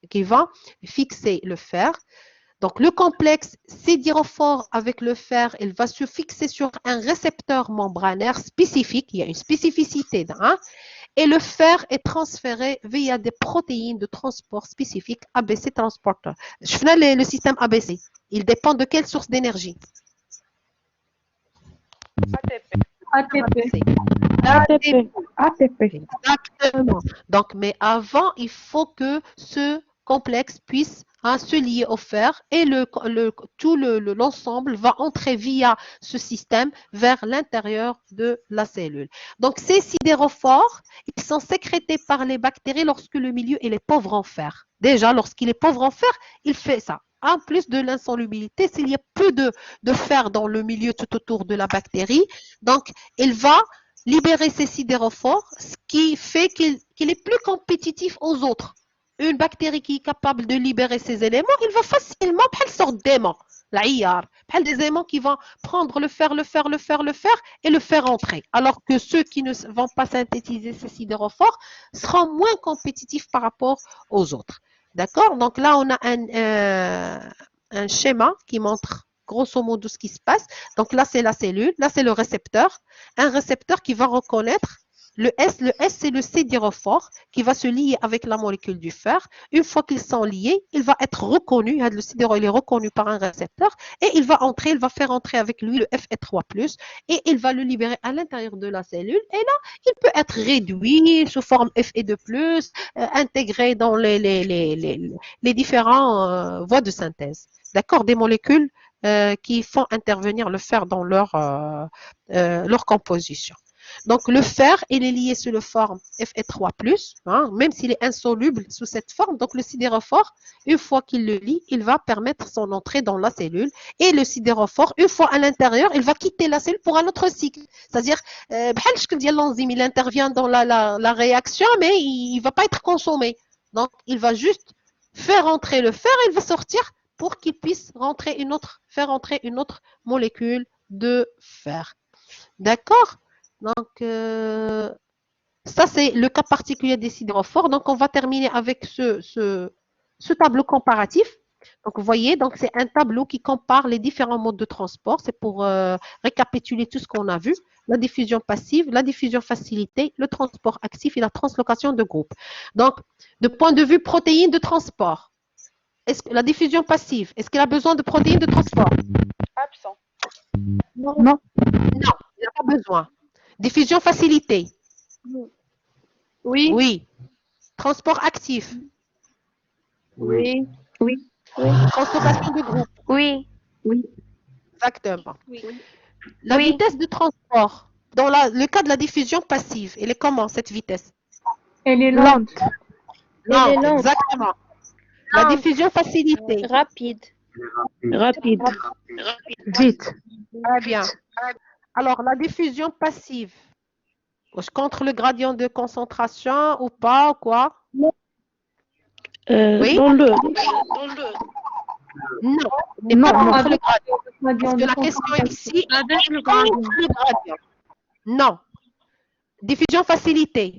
qui vont fixer le fer. Donc, le complexe sidérophore avec le fer, il va se fixer sur un récepteur membranaire spécifique. Il y a une spécificité. Hein? Et le fer est transféré via des protéines de transport spécifiques ABC transporteurs. Je fais le système ABC. Il dépend de quelle source d'énergie?
ATP.
Exactement. Donc, mais avant, il faut que ce complexe puisse se lier au fer et tout l'ensemble va entrer via ce système vers l'intérieur de la cellule. Donc, ces sidérophores, ils sont sécrétés par les bactéries lorsque le milieu il est pauvre en fer. Déjà, lorsqu'il est pauvre en fer, il fait ça. En plus de l'insolubilité, s'il y a peu de fer dans le milieu tout autour de la bactérie, donc il va libérer ces sidérophores, ce qui fait qu'il est plus compétitif aux autres. Une bactérie qui est capable de libérer ces éléments, il va facilement, elle sort d'aimant, des aimants qui vont prendre le fer et le faire entrer. Alors que ceux qui ne vont pas synthétiser ces sidérophores seront moins compétitifs par rapport aux autres. D'accord? Donc là, on a un schéma qui montre grosso modo ce qui se passe. Donc là, c'est la cellule. Là, c'est le récepteur. Un récepteur qui va reconnaître le S. Le S, c'est le sidérophore qui va se lier avec la molécule du fer. Une fois qu'ils sont liés, il va être reconnu. Le sidérophore, il est reconnu par un récepteur et il va faire entrer avec lui le Fe3+, et il va le libérer à l'intérieur de la cellule. Et là, il peut être réduit sous forme Fe2+, intégré dans les différentes voies de synthèse. D'accord? Des molécules qui font intervenir le fer dans leur composition. Donc, le fer, il est lié sous la forme Fe3+, hein, même s'il est insoluble sous cette forme. Donc, le sidérophore, une fois qu'il le lie, il va permettre son entrée dans la cellule. Et le sidérophore, une fois à l'intérieur, il va quitter la cellule pour un autre cycle. C'est-à-dire, l'enzyme, il intervient dans la réaction, mais il ne va pas être consommé. Donc, il va juste faire entrer le fer et il va sortir pour qu'il puisse faire entrer une autre molécule de fer. D'accord? Donc, ça, c'est le cas particulier des sidérophores. Donc, on va terminer avec ce tableau comparatif. Donc, vous voyez, donc c'est un tableau qui compare les différents modes de transport. C'est pour récapituler tout ce qu'on a vu. La diffusion passive, la diffusion facilitée, le transport actif et la translocation de groupe. Donc, de point de vue protéines de transport, la diffusion passive, est-ce qu'elle a besoin de protéines de transport?
Absent.
Non.
Non, il n'a pas besoin. Diffusion facilitée?
Oui.
Oui. Transport actif?
Oui.
Oui.
Translocation de groupe?
Oui.
Exactement.
Oui.
La
Oui.
vitesse de transport, dans le cas de la diffusion passive, elle est comment cette vitesse?
Elle est lente.
Non,
Elle est lente.
exactement. La diffusion facilitée.
Rapide.
Rapide.
Vite.
Très bien. Alors, la diffusion passive, contre le gradient de concentration ou pas, ou quoi? Oui?
Dans le.
Non, n'est pas contre le gradient. Parce
Gradient
que
de
la question
concentration.
ici est contre le gradient. Non. Diffusion facilitée.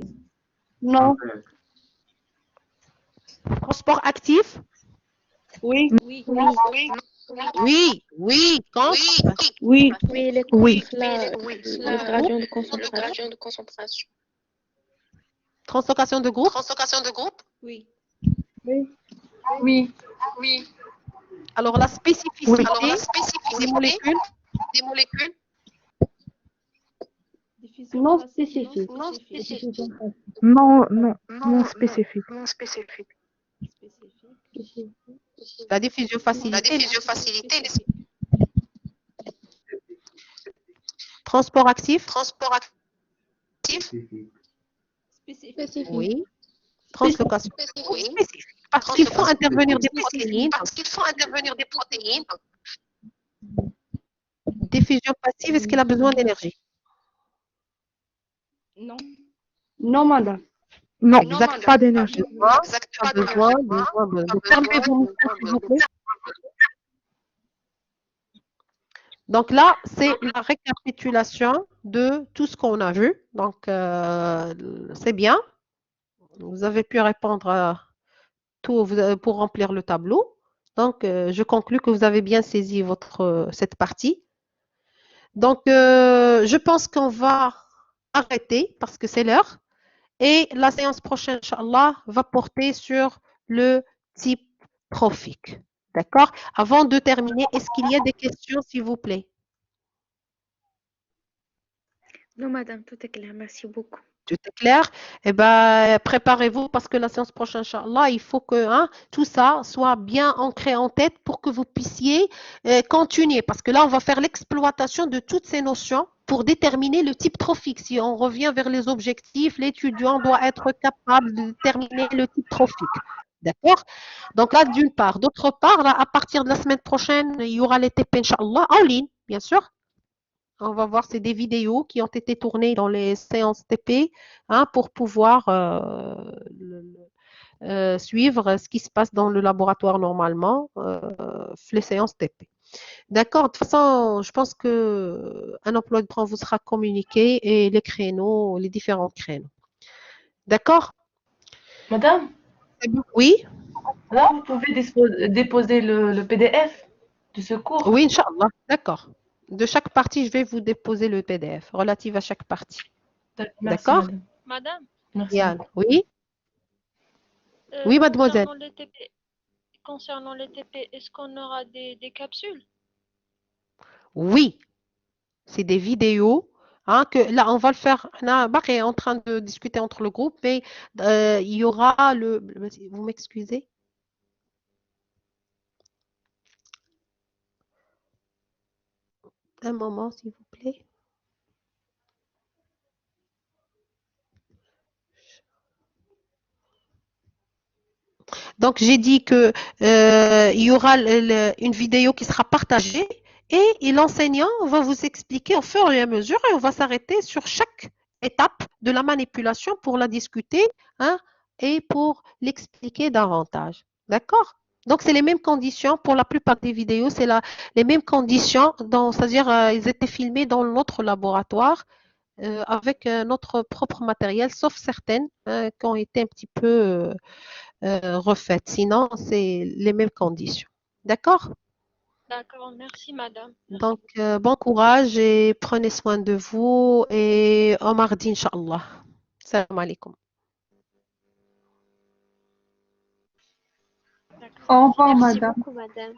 Non.
Transport actif?
Oui.
Oui.
Oui. Contre?
Oui.
Oui, il est
Oui.
contre le gradient de concentration.
Translocation de groupe?
Oui.
Oui.
Alors, la spécificité des molécules?
Diffusion
Non
facile,
spécifique.
Non spécifique.
spécifique.
La diffusion facilitée. Transport actif.
Spécifique.
Oui. Translocation. Spécifique. Parce qu'il faut intervenir des protéines. Diffusion passive, est-ce qu'elle a besoin d'énergie?
Non.
Non, madame.
Non,
Exact.
pas d'énergie.
Besoin. Fermez vos micros, s'il vous plaît. Donc là, c'est la récapitulation de tout ce qu'on a vu. Donc, c'est bien. Vous avez pu répondre à tout pour remplir le tableau. Donc, je conclus que vous avez bien saisi cette partie. Donc, je pense qu'on va arrêter parce que c'est l'heure. Et la séance prochaine, Inch'Allah, va porter sur le type trophique. D'accord? Avant de terminer, est-ce qu'il y a des questions, s'il vous plaît?
Non, madame, tout est clair. Merci beaucoup.
Tout est clair? Eh bien, préparez-vous parce que la séance prochaine, Inch'Allah, il faut que tout ça soit bien ancré en tête pour que vous puissiez continuer. Parce que là, on va faire l'exploitation de toutes ces notions pour déterminer le type trophique. Si on revient vers les objectifs, l'étudiant doit être capable de déterminer le type trophique. D'accord? Donc là, d'une part. D'autre part, là, à partir de la semaine prochaine, il y aura les TP, Inch'Allah, en ligne, bien sûr. On va voir, c'est des vidéos qui ont été tournées dans les séances TP pour pouvoir suivre ce qui se passe dans le laboratoire normalement, les séances TP. D'accord. De toute façon, je pense qu'un emploi de temps vous sera communiqué et les créneaux, les différents créneaux. D'accord?
Madame,
Oui?
là, vous pouvez déposer le PDF de ce cours.
Oui, Inch'Allah. D'accord. De chaque partie, je vais vous déposer le PDF relatif à chaque partie.
Merci,
D'accord?
Madame,
Merci.
Yann, oui? Oui, mademoiselle.
Concernant les TP, est-ce qu'on aura des capsules?
Oui, c'est des vidéos que là, on va le faire. Barre est en train de discuter entre le groupe, mais il y aura Vous m'excusez? Un moment, s'il vous plaît. Donc, j'ai dit que il y aura une vidéo qui sera partagée et l'enseignant va vous expliquer au fur et à mesure et on va s'arrêter sur chaque étape de la manipulation pour la discuter et pour l'expliquer davantage. D'accord? Donc, c'est les mêmes conditions pour la plupart des vidéos, c'est les mêmes conditions, c'est-à-dire ils étaient filmés dans notre laboratoire avec notre propre matériel, sauf certaines qui ont été un petit peu refaites. Sinon, c'est les mêmes conditions. D'accord?
D'accord, merci madame.
Donc, bon courage et prenez soin de vous et au mardi, Inch'Allah. Salam alaikum.
Au revoir,
Merci
madame.
beaucoup madame.